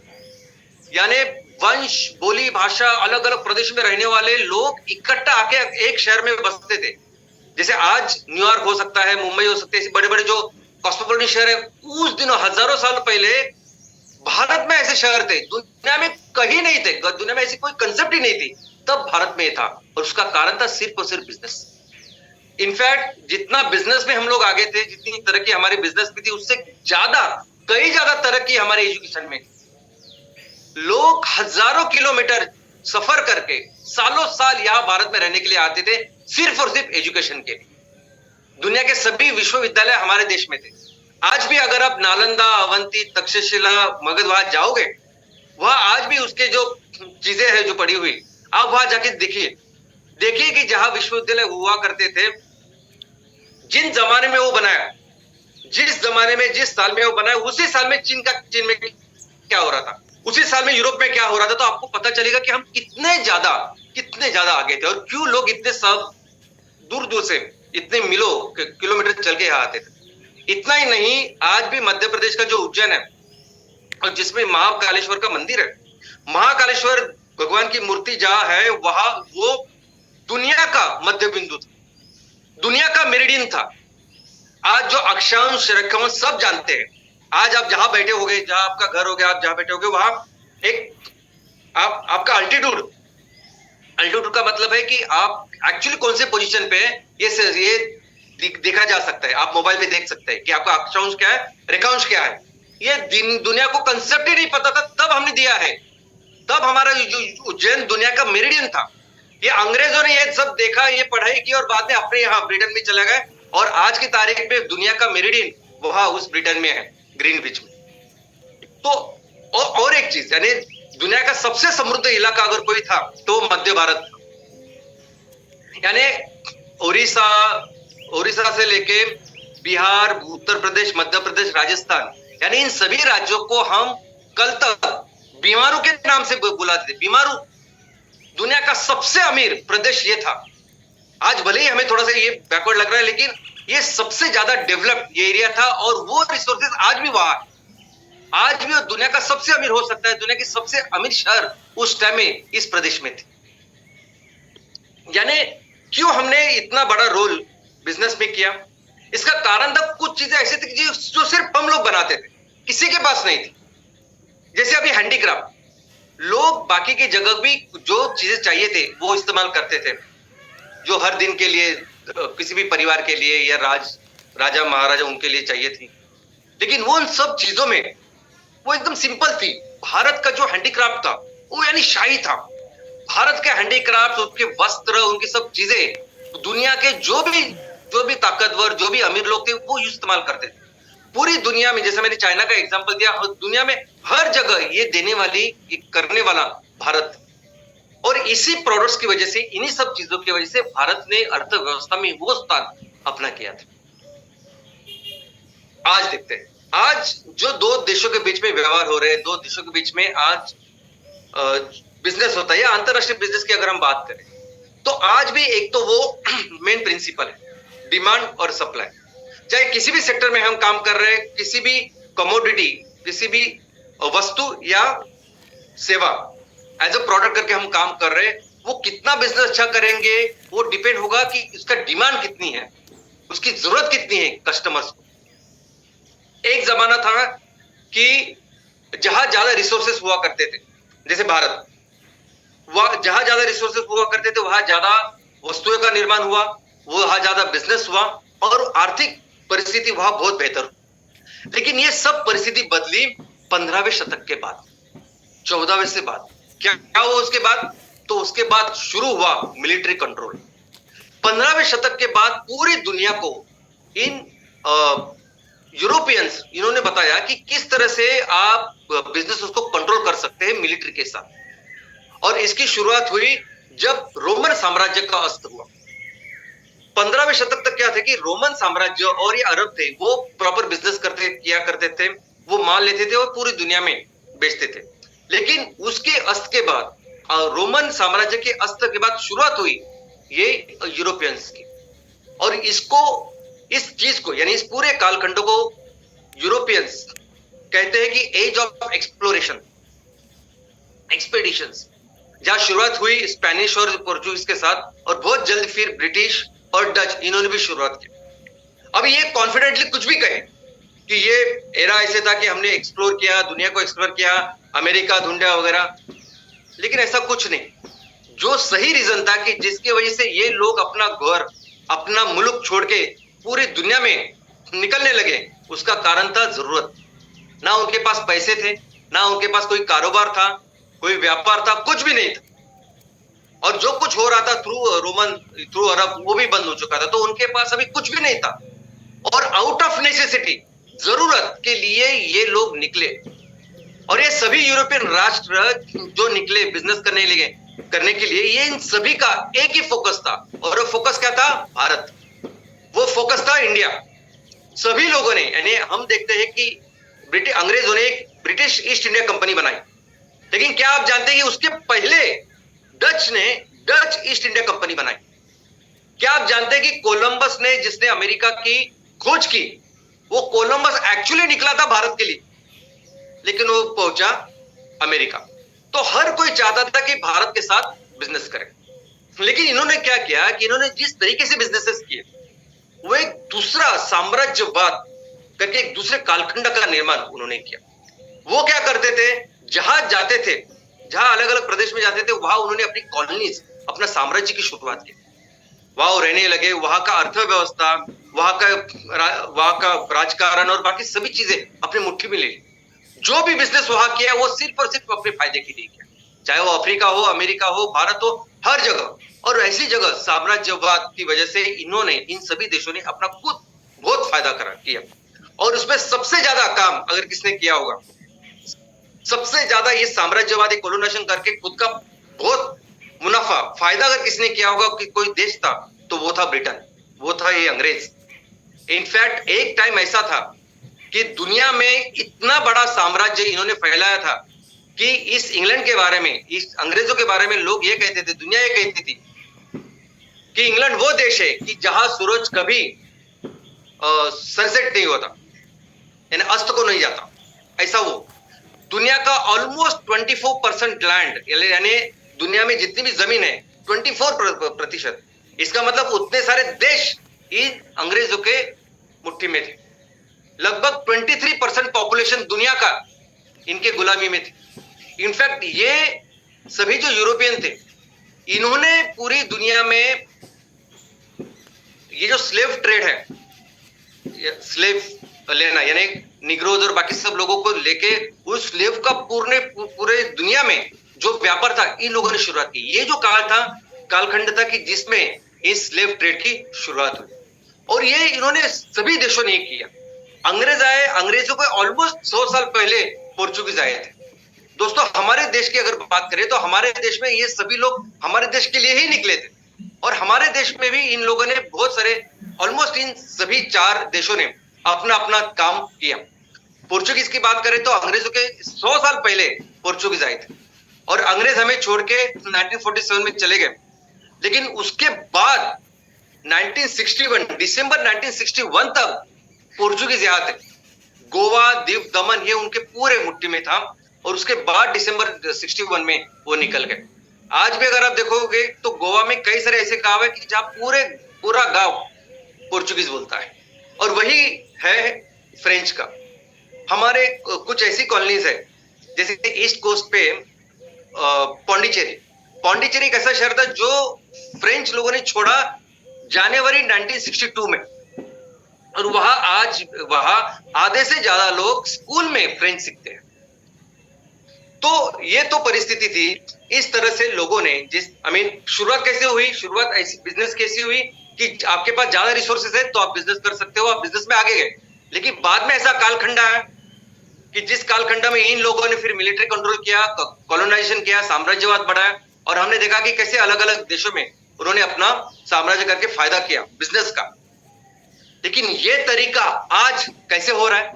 यानी वंश, बोली, भाषा, अलग अलग प्रदेश में रहने वाले लोग इकट्ठा आके एक शहर में बसते थे। जैसे आज न्यूयॉर्क हो सकता है, मुंबई हो सकते है, बड़े बड़े जो कॉस्मोपॉलिटन शहर है, उस दिनों हजारों साल पहले भारत में ऐसे शहर थे। दुनिया में कहीं नहीं थे, दुनिया में ऐसी कोई कंसेप्ट ही नहीं थी, तब भारत में था। और उसका कारण था सिर्फ और सिर्फ बिजनेस। इनफैक्ट जितना बिजनेस में हम लोग आगे थे, जितनी तरक्की हमारे बिजनेस में थी, उससे ज्यादा, कई ज्यादा तरक्की हमारे एजुकेशन में थी। लोग हजारों किलोमीटर सफर करके सालों साल यहां भारत में रहने के लिए आते थे, सिर्फ और सिर्फ एजुकेशन के लिए। दुनिया के सभी विश्वविद्यालय हमारे देश में थे। आज भी अगर आप नालंदा, अवंती, तक्षशिला, मगध वहां जाओगे, वहां आज भी उसके जो चीजें हैं जो पड़ी हुई, आप वहां जाके देखिए कि जहां विश्वविद्यालय हुआ करते थे, जिन जमाने में वो बनाया, जिस जमाने में, जिस साल में वो बनाया, उसी साल में चीन में क्या हो रहा था, उसी साल में यूरोप में क्या हो रहा था। तो आपको पता चलेगा कि हम कितने ज्यादा आगे थे, और क्यों लोग इतने सब दूर दूर से, इतने किलोमीटर चल के यहाँ आते थे। इतना ही नहीं, आज भी मध्य प्रदेश का जो उज्जैन है, और जिसमें महाकालेश्वर का मंदिर है, महाकालेश्वर भगवान की मूर्ति जहां है, वहां वो दुनिया का मध्य बिंदु था, दुनिया का मेरिडियन था। आज जो अक्षांश, रेखांश सब जानते हैं। आज आप जहां बैठे होगे, जहां आपका घर हो गया, आप जहां बैठे होगे, वहां एक आपका अल्टीट्यूड का मतलब है कि आप एक्चुअली कौन से पोजीशन पे है, ये देखा जा सकता है। आप मोबाइल में देख सकते हैं कि आपका अक्षांश क्या है, रेखांश क्या है। ये दुनिया को कंसेप्ट ही नहीं पता था, तब हमने दिया है। तब हमारा उज्जैन दुनिया का मेरिडियन था। ये अंग्रेजों ने ये सब देखा, ये पढ़ाई की, और बाद में अपने यहाँ ब्रिटेन में चले गए, और आज की तारीख में दुनिया का मेरिडियन वहां उस ब्रिटेन में है, ग्रीनविच में। तो और एक चीज, यानी दुनिया का सबसे समृद्ध इलाका अगर कोई था तो मध्य भारत था। यानी उड़ीसा से लेके बिहार, उत्तर प्रदेश, मध्य प्रदेश, राजस्थान, यानी इन सभी राज्यों को हम कल तक बीमारू के नाम से बुलाते थे। बीमारू दुनिया का सबसे अमीर प्रदेश ये था। आज भले ही हमें थोड़ा सा ये बैकवर्ड लग रहा है, लेकिन ये सबसे ज्यादा डेवलप्ड ये एरिया था, और वो रिसोर्सेज आज भी वहां, आज भी वो दुनिया का सबसे अमीर हो सकता है। दुनिया की सबसे अमीर शहर उस टाइम में इस प्रदेश में थे। यानी क्यों हमने इतना बड़ा रोल बिजनेस में किया, इसका कारण था कुछ चीजें ऐसी थी जो सिर्फ हम लोग बनाते थे, किसी के पास नहीं थी। जैसे अभी हैंडीक्राफ्ट, लोग बाकी की जगह भी जो चीजें चाहिए थे वो इस्तेमाल करते थे, जो हर दिन के लिए, किसी भी परिवार के लिए या राजा महाराजा उनके लिए चाहिए थी। लेकिन वो उन सब चीजों में वो एकदम सिंपल थी। भारत का जो हैंडीक्राफ्ट था वो यानी शाही था। भारत के हैंडीक्राफ्ट, उनके वस्त्र, उनकी सब चीजें दुनिया के जो भी ताकतवर, जो भी अमीर लोग थे वो इस्तेमाल करते थे। पूरी दुनिया में, जैसे मैंने चाइना का एग्जांपल दिया, दुनिया में हर जगह ये देने वाली, ये करने वाला भारत। और इसी प्रोडक्ट्स की वजह से, इन्हीं सब चीजों की वजह से भारत ने अर्थव्यवस्था में वो स्थान अपना किया था। आज देखते हैं, आज जो दो देशों के बीच में व्यवहार हो रहे हैं, दो देशों के बीच में आज बिजनेस होता है, या अंतरराष्ट्रीय बिजनेस की अगर हम बात करें, तो आज भी एक तो वो मेन प्रिंसिपल है, डिमांड और सप्लाई। चाहे किसी भी सेक्टर में हम काम कर रहे हैं, किसी भी कमोडिटी, किसी भी वस्तु या सेवा एज अ प्रोडक्ट करके हम काम कर रहे हैं, वो कितना बिजनेस अच्छा करेंगे वो डिपेंड होगा कि उसका डिमांड कितनी है, उसकी जरूरत कितनी है कस्टमर्स को। एक जमाना था कि जहां ज्यादा रिसोर्सेस हुआ करते थे, जैसे भारत, वहां जहां ज्यादा रिसोर्सेस हुआ करते थे वहां ज्यादा वस्तुओं का निर्माण हुआ, वहां ज्यादा बिजनेस हुआ और आर्थिक परिस्थिति वहां बहुत बेहतर हुई। लेकिन ये सब परिस्थिति बदली 15वें शतक के बाद, 14वें से बाद। क्या हुआ उसके बाद? तो उसके बाद शुरू हुआ मिलिट्री कंट्रोल। 15वें शतक के बाद पूरी दुनिया को इन यूरोपियंस इन्होंने बताया कि किस तरह से आप बिजनेस को कंट्रोल कर सकते हैं मिलिट्री के साथ। और इसकी शुरुआत हुई जब रोमन साम्राज्य का अस्त हुआ। 15वें शतक तक क्या थे कि रोमन साम्राज्य और ये अरब थे, वो प्रॉपर बिजनेस किया करते थे, वो माल लेते थे और पूरी दुनिया में बेचते थे। लेकिन उसके अस्त के बाद, रोमन साम्राज्य के अस्त के बाद शुरुआत हुई ये यूरोपियंस की। और इस चीज को यानी इस पूरे कालखंड को यूरोपियंस कहते हैं कि एज ऑफ एक्सप्लोरेशन, एक्सपेडिशंस, जहां शुरुआत हुई स्पेनिश और पोर्चुगीज के साथ, और बहुत जल्द फिर ब्रिटिश और डच इन्होंने भी शुरुआत की। अब ये कॉन्फिडेंटली कुछ भी कहे कि ये एरा ऐसे था कि हमने एक्सप्लोर किया, दुनिया को एक्सप्लोर किया, अमेरिका ढूंढा वगैरह, लेकिन ऐसा कुछ नहीं। जो सही रीजन था कि जिसकी वजह से ये लोग अपना घर, अपना मुल्क छोड़ के पूरी दुनिया में निकलने लगे, उसका कारण था जरूरत। ना उनके पास पैसे थे, ना उनके पास कोई कारोबार था, कोई व्यापार था, कुछ भी नहीं था। और जो कुछ हो रहा था थ्रू अरब, वो भी बंद हो चुका था। तो उनके पास अभी कुछ भी नहीं था और आउट ऑफ नेसेसिटी, जरूरत के लिए ये लोग निकले। और ये सभी यूरोपियन राष्ट्र जो निकले बिजनेस करने के लिए, ये इन सभी का एक ही फोकस था। और वो फोकस क्या था? भारत। वो फोकस था इंडिया। सभी लोगों ने, यानी हम देखते हैं कि अंग्रेजों ने एक ब्रिटिश ईस्ट इंडिया कंपनी बनाई, लेकिन क्या आप जानते हैं कि उसके पहले डच ने डच ईस्ट इंडिया कंपनी बनाई? क्या आप जानते हैं कि कोलंबस ने, जिसने अमेरिका की खोज की, वो कोलंबस एक्चुअली निकला था भारत के लिए, लेकिन वो पहुंचा अमेरिका। तो हर कोई चाहता था कि भारत के साथ बिजनेस करे। लेकिन इन्होंने क्या किया कि इन्होंने जिस तरीके से बिजनेसेस किए, वो एक दूसरा साम्राज्यवाद करके एक दूसरे कालखंड का निर्माण उन्होंने किया। वो क्या करते थे, जहां जाते थे, जहां अलग अलग प्रदेश में जाते थे, वहां उन्होंने अपनी कॉलोनीज, अपना साम्राज्य की शुरुआत की। वहां वो रहने लगे, वहां का अर्थव्यवस्था, वहां का राजकारण और बाकी सभी चीजें अपनी मुट्ठी में ले ली। जो भी बिजनेस वहां किया वो सिर्फ और सिर्फ अपने फायदे के लिए किया, चाहे वो अफ्रीका हो, अमेरिका हो, भारत हो, हर जगह। और ऐसी जगह साम्राज्यवाद की वजह से इन्होंने, इन सभी देशों ने अपना खुद बहुत फायदा किया। और उसमें सबसे ज्यादा काम अगर किसने किया होगा, सबसे ज्यादा ये साम्राज्यवादी कोलोनाइजेशन करके खुद का बहुत मुनाफा, फायदा अगर किसने किया होगा कि कोई देश था, तो वो था ब्रिटेन, वो था ये अंग्रेज। इनफैक्ट एक टाइम ऐसा था कि दुनिया में इतना बड़ा साम्राज्य इन्होंने फैलाया था कि इस इंग्लैंड के बारे में, इस अंग्रेजों के बारे में लोग ये कहते थे, दुनिया ये कहती थी कि इंग्लैंड वो देश है कि जहां सूरज कभी सनसेट नहीं होता, यानी अस्त को नहीं जाता। ऐसा वो दुनिया का ऑलमोस्ट 24% लैंड, यानी दुनिया में जितनी भी जमीन है 24%, इसका मतलब उतने सारे देश इन अंग्रेजों के मुट्ठी में थे। लगभग 23% पॉपुलेशन दुनिया का इनके गुलामी में थी। इनफैक्ट ये सभी जो यूरोपियन थे, इन्होंने पूरी दुनिया में ये जो स्लेव ट्रेड है, स्लेव लेना, यानी निग्रोज और बाकी सब लोगों को लेके उस स्लेव का पूरे दुनिया में जो व्यापार था, इन लोगों ने शुरुआत की। ये जो कालखंड था कि जिसमें इस स्लेव ट्रेड की शुरुआत हुई, और ये इन्होंने सभी देशों ने किया। अंग्रेज आए, अंग्रेजों को ऑलमोस्ट 100 साल पहले पोर्चुगीज आए थे। दोस्तों, हमारे देश की अगर बात करें तो हमारे देश में ये सभी लोग हमारे देश के लिए ही निकले थे, और हमारे देश में भी इन लोगों ने बहुत सारे, ऑलमोस्ट इन सभी 4 देशों ने अपना अपना काम किया। पोर्चुगीज की बात करें तो अंग्रेजों के 100 साल पहले पोर्चुगीज आए थे, और अंग्रेज हमें छोड़ के 1947 में चले गए। लेकिन उसके बाद 1961 दिसंबर 1961 तक पोर्चुगीज यहाँ थे। गोवा, दीव, दमन ये उनके पूरे मुट्ठी में था और उसके बाद दिसंबर 61 में वो निकल गए। आज भी अगर आप देखोगे तो गोवा में कई सारे ऐसे गांव है कि जहां पूरा गांव पोर्चुगीज बोलता है और वही है फ्रेंच का। हमारे कुछ ऐसी कॉलोनीज है जैसे ईस्ट कोस्ट पे पौंडीचेरी एक ऐसा शहर था जो फ्रेंच लोगों ने छोड़ा जनवरी 1962 में और वहां आधे से ज्यादा लोग स्कूल में फ्रेंच सीखते हैं। तो ये तो परिस्थिति थी। इस तरह से लोगों ने शुरुआत कैसे हुई? शुरुआत ऐसी बिजनेस कैसी हुई कि आपके पास ज्यादा रिसोर्सेज है तो आप बिजनेस कर सकते हो, आप बिजनेस में आगे गए। लेकिन बाद में ऐसा कालखंड आया कि जिस कालखंड में इन लोगों ने फिर मिलिट्री कंट्रोल किया, कॉलोनाइजेशन किया, साम्राज्यवाद बढ़ाया और हमने देखा कि कैसे अलग अलग देशों में उन्होंने अपना साम्राज्य करके फायदा किया बिजनेस का। लेकिन ये तरीका आज कैसे हो रहा है?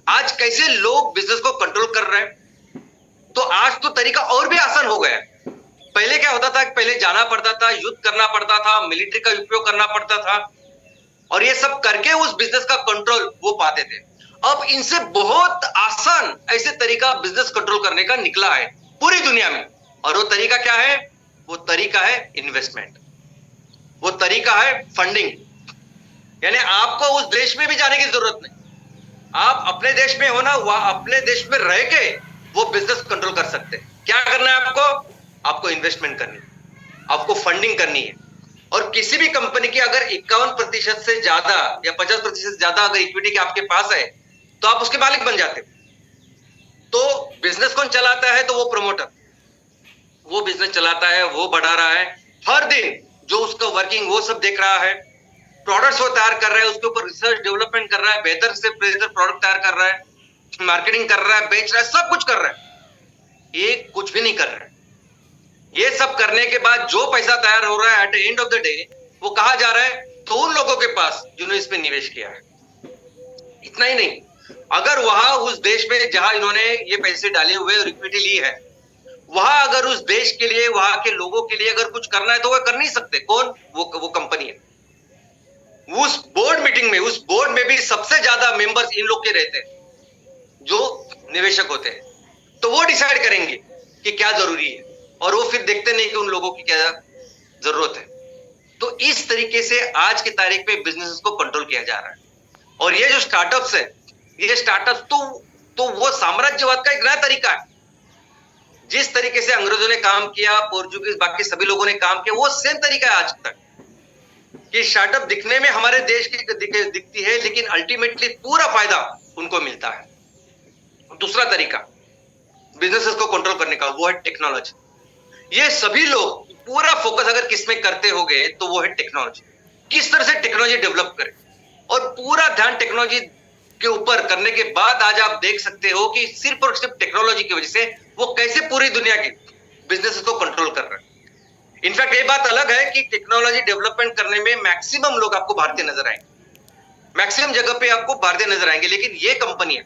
आज कैसे लोग बिजनेस को कंट्रोल कर रहे हैं? तो आज तो तरीका और भी आसान हो गया है। पहले क्या होता था कि पहले जाना पड़ता था, युद्ध करना पड़ता था, मिलिट्री का उपयोग करना पड़ता था और ये सब करके उस बिजनेस का कंट्रोल वो पाते थे। अब इनसे बहुत आसान ऐसे तरीका बिजनेस कंट्रोल करने का निकला है पूरी दुनिया में। और वो तरीका क्या है? वो तरीका है इन्वेस्टमेंट, वो तरीका है फंडिंग। यानी आपको उस देश में भी जाने की जरूरत नहीं, आप अपने देश में हो ना, वह अपने देश में रह के वो बिजनेस कंट्रोल कर सकते हैं। क्या करना है आपको? आपको इन्वेस्टमेंट करनी है, आपको फंडिंग करनी है। और किसी भी कंपनी की अगर 51% से ज्यादा या 50% से ज्यादा अगर इक्विटी के आपके पास है तो आप उसके मालिक बन जाते हो। तो बिजनेस कौन चलाता है? तो वो प्रमोटर, वो बिजनेस चलाता है, वो बढ़ा रहा है। हर दिन जो उसका वर्किंग वो सब देख रहा है, प्रोडक्ट्स वो तैयार कर रहा है, उसके ऊपर रिसर्च डेवलपमेंट कर रहा है, बेहतर से बेहतर प्रोडक्ट तैयार कर रहा है, मार्केटिंग कर रहा है, बेच रहा है, सब कुछ कर रहा है। ये कुछ भी नहीं कर रहा है। ये सब करने के बाद जो पैसा तैयार हो रहा है at the end of the day वो कहा जा रहा है? तो उन लोगों के पास जिन्होंने इसमें निवेश किया है। इतना ही नहीं, अगर वहां उस देश में जहां इन्होंने ये पैसे डाले हुए और इक्विटी ली है, वहां अगर उस देश के लिए, वहां के लोगों के लिए अगर कुछ करना है तो वह कर नहीं सकते। कौन? वो कंपनी है। उस बोर्ड में भी सबसे ज्यादा मेंबर्स इन लोग के रहते हैं जो निवेशक होते हैं। तो वो डिसाइड करेंगे कि क्या जरूरी है और वो फिर देखते नहीं कि उन लोगों की क्या जरूरत है। तो इस तरीके से आज की तारीख पे बिजनेस को कंट्रोल किया जा रहा है। और ये जो स्टार्टअप्स है, ये स्टार्टअप तो वो साम्राज्यवाद का एक नया तरीका है। जिस तरीके से अंग्रेजों ने काम किया, पोर्चुगीज बाकी सभी लोगों ने काम किया, वो सेम तरीका है आज तक कि स्टार्टअप दिखने में हमारे देश की दिखती है लेकिन अल्टीमेटली पूरा फायदा उनको मिलता है। दूसरा तरीका बिजनेसेस को कंट्रोल करने का वो है टेक्नोलॉजी। ये सभी लोग पूरा फोकस अगर किस में करते होंगे तो वो है टेक्नोलॉजी। किस तरह से टेक्नोलॉजी डेवलप करें और पूरा ध्यान टेक्नोलॉजी के ऊपर करने के बाद आज आप देख सकते हो कि सिर्फ और सिर्फ टेक्नोलॉजी की वजह से वो कैसे पूरी दुनिया के बिजनेसेस को कंट्रोल कर रहे हैं। इनफैक्ट ये बात अलग है कि टेक्नोलॉजी डेवलपमेंट करने में मैक्सिमम लोग आपको भारतीय नजर आएंगे, मैक्सिमम जगह पे आपको भारतीय नजर आएंगे। लेकिन ये कंपनियां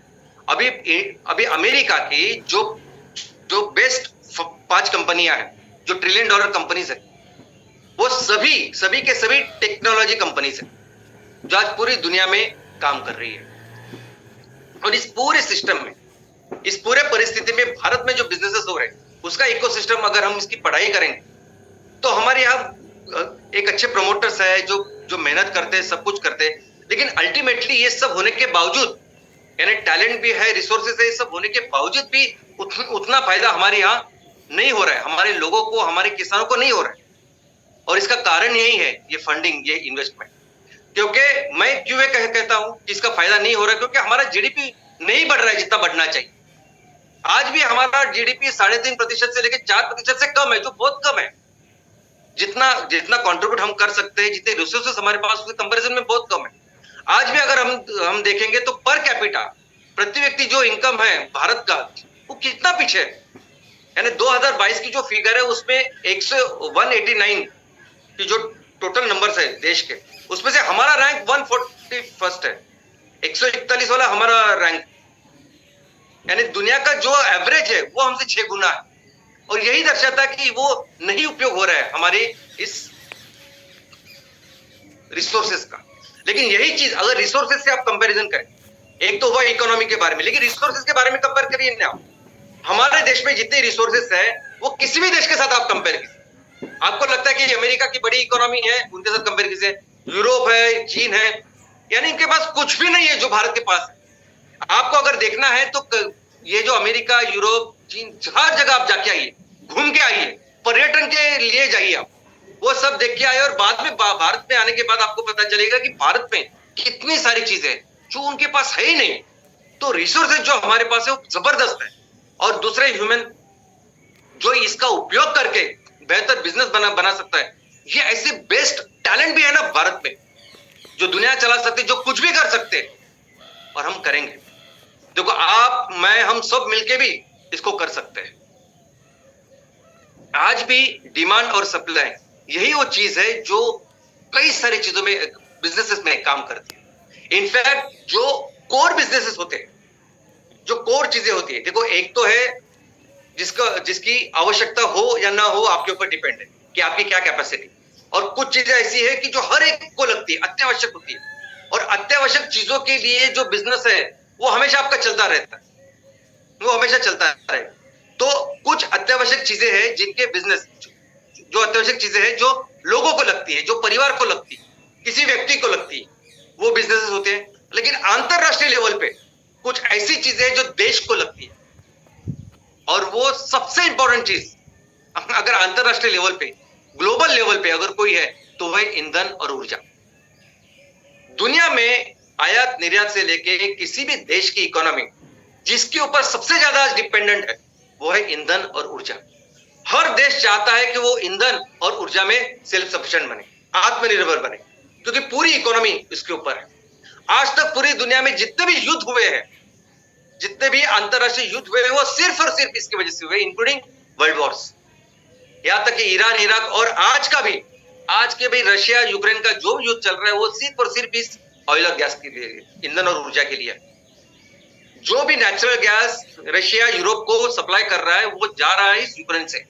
अभी अमेरिका की जो बेस्ट 5 कंपनियां हैं, जो $1 ट्रिलियन कंपनीज है, वो सभी के सभी टेक्नोलॉजी कंपनीज है जो आज पूरी दुनिया में काम कर रही है। और इस पूरे सिस्टम में, इस पूरे परिस्थिति में भारत में जो बिजनेसेस हो रहे हैं उसका इकोसिस्टम अगर हम इसकी पढ़ाई करेंगे तो हमारे यहाँ एक अच्छे प्रमोटर्स है जो मेहनत करते हैं, सब कुछ करते हैं। लेकिन अल्टीमेटली ये सब होने के बावजूद, यानी टैलेंट भी है, रिसोर्सेस है, ये सब होने के बावजूद भी उतना फायदा हमारे यहाँ नहीं हो रहा है, हमारे लोगों को, हमारे किसानों को नहीं हो रहा है। और इसका कारण यही है, ये फंडिंग, ये इन्वेस्टमेंट। क्योंकि मैं क्यों कहता हूं कि इसका फायदा नहीं हो रहा है? क्योंकि हमारा जीडीपी नहीं बढ़ रहा है जितना बढ़ना चाहिए। आज भी हमारा जीडीपी 3.5% से लेकर 4% से कम है, जो बहुत कम है। जितना कंट्रीब्यूट हम कर सकते हैं, जितने रिसोर्सेस हमारे पास, उसके कंपैरिजन में बहुत कम है। आज भी अगर हम देखेंगे तो पर कैपिटा, प्रति व्यक्ति जो इनकम है भारत का, वो कितना पीछे है। यानी 2022 की जो फिगर है उसमें 189 की जो टोटल नंबर्स है देश के, उसमें से हमारा रैंक 141 है, 141 वाला हमारा रैंक। यानी दुनिया का जो एवरेज है वो हमसे 6 गुना है। और यही दर्शाता है कि वो नहीं उपयोग हो रहा है हमारे इस रिसोर्सेस का। लेकिन यही चीज अगर रिसोर्सेस से आप कंपैरिजन करें, एक तो हुआ इकोनॉमी के बारे में, लेकिन रिसोर्सेस के बारे में कंपेयर करिए ना। हमारे देश में जितने रिसोर्सेस है वो किसी भी देश के साथ आप कंपेयर कीजिए, आपको लगता है कि अमेरिका की बड़ी इकोनॉमी है, उनके साथ कंपेयर कीजिए, यूरोप है, चीन है, यानी इनके पास कुछ भी नहीं है जो भारत के पास है। आपको अगर देखना है तो ये जो अमेरिका, यूरोप, चीन, हर जगह आप जाके आइए, घूम के आइए, पर्यटन के लिए जाइए, आप वो सब देख के आए और बाद में भारत में आने के बाद आपको पता चलेगा कि भारत में कितनी सारी चीजें जो उनके पास है ही नहीं। तो रिसोर्सेज जो हमारे पास है वो जबरदस्त है, और दूसरे ह्यूमन जो इसका उपयोग करके बेहतर बिजनेस बना सकता है, ये ऐसे बेस्ट टैलेंट भी है ना भारत में, जो दुनिया चला सकते, जो कुछ भी कर सकते, और हम करेंगे। देखो आप, मैं, हम सब मिलके भी इसको कर सकते हैं। आज भी डिमांड और सप्लाई यही वो चीज है जो कई सारी चीजों में, बिजनेसेस में काम करती है। इनफैक्ट जो कोर बिजनेसेस होते हैं, जो कोर चीजें होती है, देखो एक तो है जिसकी आवश्यकता हो या ना हो आपके ऊपर डिपेंड है कि आपकी क्या कैपेसिटी, और कुछ चीजें ऐसी है कि जो हर एक को लगती है, अत्यावश्यक होती है, और अत्यावश्यक चीजों के लिए जो बिजनेस है वो हमेशा आपका चलता रहता है, वो हमेशा चलता रहे। तो कुछ अत्यावश्यक चीजें हैं जिनके बिजनेस, जो अत्यावश्यक चीजें हैं जो लोगों को लगती है, जो परिवार को लगती है, किसी व्यक्ति को लगती है, वो बिजनेसेस होते हैं। लेकिन अंतरराष्ट्रीय लेवल पे कुछ ऐसी चीजें हैं जो देश को लगती है, और वो सबसे इंपॉर्टेंट चीज अगर अंतरराष्ट्रीय लेवल पे, ग्लोबल लेवल पे अगर कोई है तो वह ईंधन और ऊर्जा। दुनिया में आयात निर्यात से लेके किसी भी देश की इकोनॉमी जिसके ऊपर सबसे ज्यादा डिपेंडेंट है वो है ईंधन और ऊर्जा। हर देश चाहता है कि वो ईंधन और ऊर्जा में सेल्फ सफिशिएंट बने, आत्मनिर्भर बने, क्योंकि पूरी इकोनॉमी इसके ऊपर है। आज तक पूरी दुनिया में जितने भी युद्ध हुए हैं, जितने भी अंतरराष्ट्रीय युद्ध हुए हैं, वो सिर्फ और सिर्फ इसकी वजह से हुए, इंक्लूडिंग वर्ल्ड वॉर्स, यहां तक कि ईरान, इराक, और आज के भी रशिया यूक्रेन का जो युद्ध चल रहा है वो सिर्फ और सिर्फ इस ऑयल और गैस के लिए, ईंधन और ऊर्जा के लिए। जो भी नेचुरल गैस रशिया यूरोप को सप्लाई कर रहा है वो जा रहा है इस यूक्रेन से,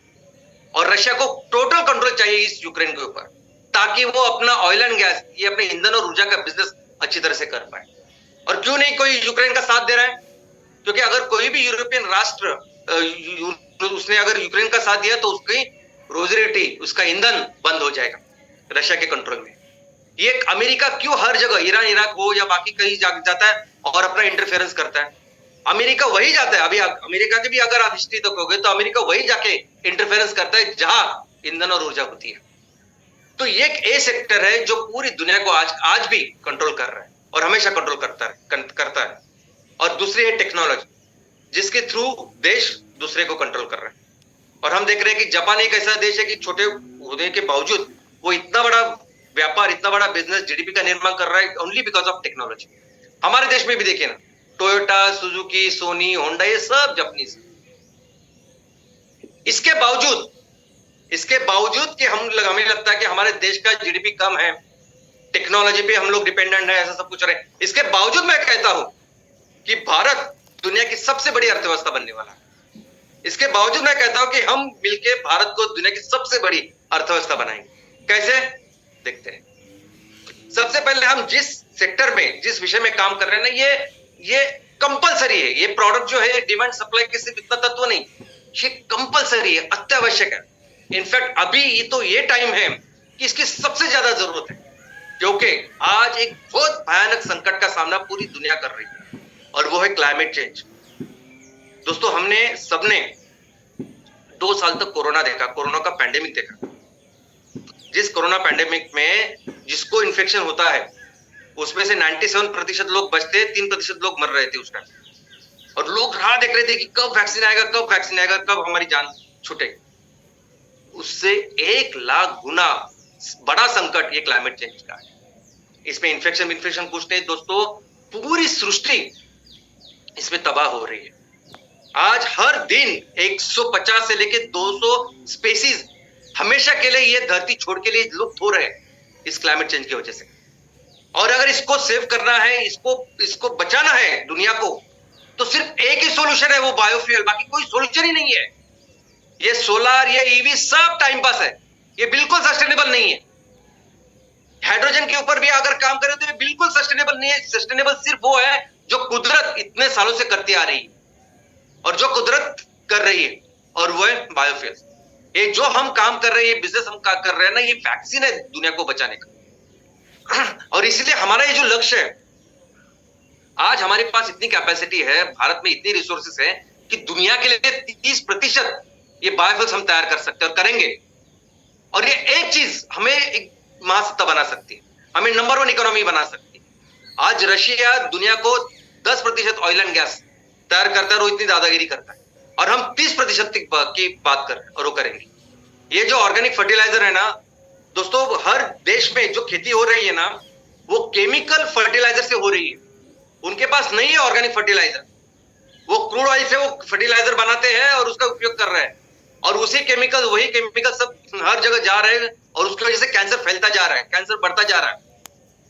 और रशिया को टोटल कंट्रोल चाहिए इस यूक्रेन के ऊपर, ताकि वो अपना ऑयल एंड गैस, ये अपने ईंधन और ऊर्जा का बिजनेस अच्छी तरह से कर पाए। और क्यों नहीं कोई यूक्रेन का साथ दे रहा है? क्योंकि अगर कोई भी यूरोपियन राष्ट्र उसने अगर यूक्रेन का साथ दिया तो उसकी रोजी रोटी, उसका ईंधन बंद हो जाएगा रशिया के कंट्रोल में। ये अमेरिका क्यों हर जगह, ईरान, इराक हो या बाकी कहीं जाता है और अपना इंटरफेरेंस करता है? अमेरिका वही जाता है, अभी अमेरिका की भी अगर आप हिस्ट्री देखोगे तो अमेरिका वही जाके इंटरफेरेंस करता है जहां ईंधन और ऊर्जा होती है। तो ये एक ए सेक्टर है जो पूरी दुनिया को आज भी कंट्रोल कर रहा है और हमेशा कंट्रोल करता है। और दूसरी है टेक्नोलॉजी, जिसके थ्रू देश दूसरे को कंट्रोल कर रहा है। और हम देख रहे हैं कि जापान एक ऐसा देश है कि छोटे होने के बावजूद वो इतना बड़ा व्यापार, इतना बड़ा बिजनेस, जीडीपी का निर्माण कर रहा है ओनली बिकॉज ऑफ टेक्नोलॉजी। हमारे देश में भी देखिए ना, टोयोटा, सुजुकी, सोनी, होंडा, ये सब जापानीज। इसके बावजूद कि हमें लगता है कि हमारे देश का जीडीपी कम है, टेक्नोलॉजी पे हम लोग डिपेंडेंट है, ऐसा सब कुछ रहे, इसके बावजूद मैं कहता हूं कि भारत दुनिया की सबसे बड़ी अर्थव्यवस्था बनने वाला है। इसके बावजूद मैं कहता हूं कि हम मिलके भारत को दुनिया की सबसे बड़ी अर्थव्यवस्था बनाएंगे। कैसे? देखते हैं। सबसे पहले हम जिस सेक्टर में, जिस विषय में काम कर रहे हैं ना, ये कंपलसरी है। ये प्रोडक्ट जो है डिमांड सप्लाई के सिर्फ इतना तत्व नहीं, ये कंपलसरी है, अत्यावश्यक है। इनफैक्ट अभी तो ये टाइम है कि इसकी सबसे ज्यादा जरूरत है, क्योंकि आज एक बहुत भयानक संकट का सामना पूरी दुनिया कर रही है, और वो है क्लाइमेट चेंज। दोस्तों, हमने सबने 2 साल तक कोरोना देखा, कोरोना का पैंडेमिक देखा। जिस कोरोना पैंडेमिक में जिसको इन्फेक्शन होता है उसमें से 97% लोग बचते, 3% लोग मर रहे थे उस टाइम। और लोग राह देख रहे थे कि कब वैक्सीन आएगा, कब हमारी जान छूटेगी। उससे 1 लाख गुना बड़ा संकट ये क्लाइमेट चेंज का है। इसमें इन्फेक्शन कुछ नहीं दोस्तों, पूरी सृष्टि इसमें तबाह हो रही है। आज हर दिन 150 से लेके 200 स्पेसीज हमेशा के लिए ये धरती छोड़ के लिए लुप्त हो रहे हैं इस क्लाइमेट चेंज की वजह से। और अगर इसको सेव करना है, इसको बचाना है दुनिया को, तो सिर्फ एक ही सॉल्यूशन है, वो बायोफ्यूल। बाकी कोई सॉल्यूशन ही नहीं है। ये सोलर, ये ईवी सब टाइम पास है, ये बिल्कुल सस्टेनेबल नहीं है। हाइड्रोजन के ऊपर भी अगर काम करें तो ये बिल्कुल सस्टेनेबल नहीं है। सस्टेनेबल सिर्फ वो है जो कुदरत इतने सालों से करती आ रही है और जो कुदरत कर रही है, और वो है बायोफ्यूल। ये जो हम काम कर रहे हैं, ये बिजनेस हम कर रहे हैं ना, ये वैक्सीन है दुनिया को बचाने का। और इसलिए हमारा ये जो लक्ष्य है, आज हमारे पास इतनी कैपेसिटी है, भारत में इतनी रिसोर्सेस है कि दुनिया के लिए 30% ये बायोफ्यूल्स हम तैयार कर सकते हैं और करेंगे। और ये एक चीज हमें एक महासत्ता बना सकती है, हमें नंबर 1 इकोनॉमी बना सकती है। आज रशिया दुनिया को 10% ऑयल एंड गैस तैयार करता है और इतनी दादागिरी करता है, और हम 30% की बात कर रहे हैं और वो करेंगे। ये जो ऑर्गेनिक फर्टिलाइजर है ना दोस्तों, हर देश में जो खेती हो रही है ना, वो केमिकल फर्टिलाइजर से हो रही है। उनके पास नहीं है ऑर्गेनिक फर्टिलाइजर, वो क्रूड ऑयल से वो फर्टिलाइजर बनाते हैं और उसका उपयोग कर रहे हैं, और उसी केमिकल, वही केमिकल सब हर जगह जा रहे हैं, और उसकी वजह से कैंसर फैलता जा रहा है, कैंसर बढ़ता जा रहा है।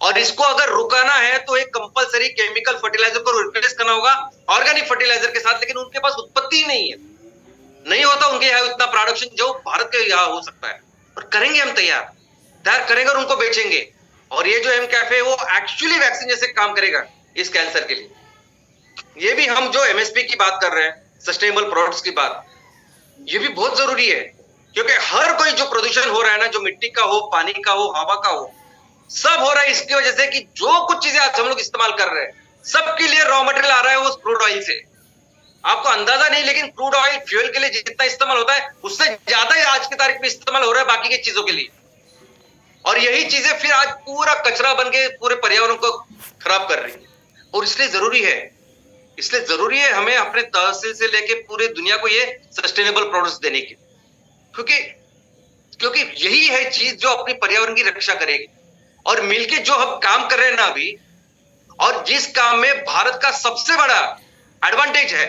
और इसको अगर रुकाना है तो एक कंपलसरी केमिकल फर्टिलाइजर को रिप्लेस करना होगा ऑर्गेनिक फर्टिलाइजर के साथ, लेकिन उनके पास उत्पत्ति नहीं है, नहीं होता उनके यहाँ उतना प्रोडक्शन जो भारत के यहाँ हो सकता है। और करेंगे हम, तैयार करेंगे और उनको बेचेंगे। और ये जो एम कैफे है वो एक्चुअली वैक्सीन जैसे काम करेगा इस कैंसर के लिए। ये भी हम जो एमएसपी की बात कर रहे हैं, सस्टेनेबल प्रोडक्ट्स की बात, ये भी बहुत जरूरी है, क्योंकि हर कोई जो प्रदूषण हो रहा है ना, जो मिट्टी का हो, पानी का हो, हवा का हो, सब हो रहा है इसकी वजह से कि जो कुछ चीजें आज हम लोग इस्तेमाल कर रहे हैं, सबके लिए रॉ मटेरियल आ रहा है वो क्रूड ऑयल से। आपको अंदाजा नहीं, लेकिन क्रूड ऑयल फ्यूल के लिए जितना इस्तेमाल होता है उससे ज्यादा ही आज की तारीख में इस्तेमाल हो रहा है बाकी की चीजों के लिए। और यही चीजें फिर आज पूरा कचरा बन के पूरे पर्यावरण को खराब कर रही है। और इसलिए जरूरी है हमें अपने तहसील से लेके पूरे दुनिया को ये सस्टेनेबल प्रोडक्ट्स देने की, क्योंकि यही है चीज जो अपनी पर्यावरण की रक्षा करेगी। और मिलके जो हम काम कर रहे हैं ना अभी, और जिस काम में भारत का सबसे बड़ा एडवांटेज है,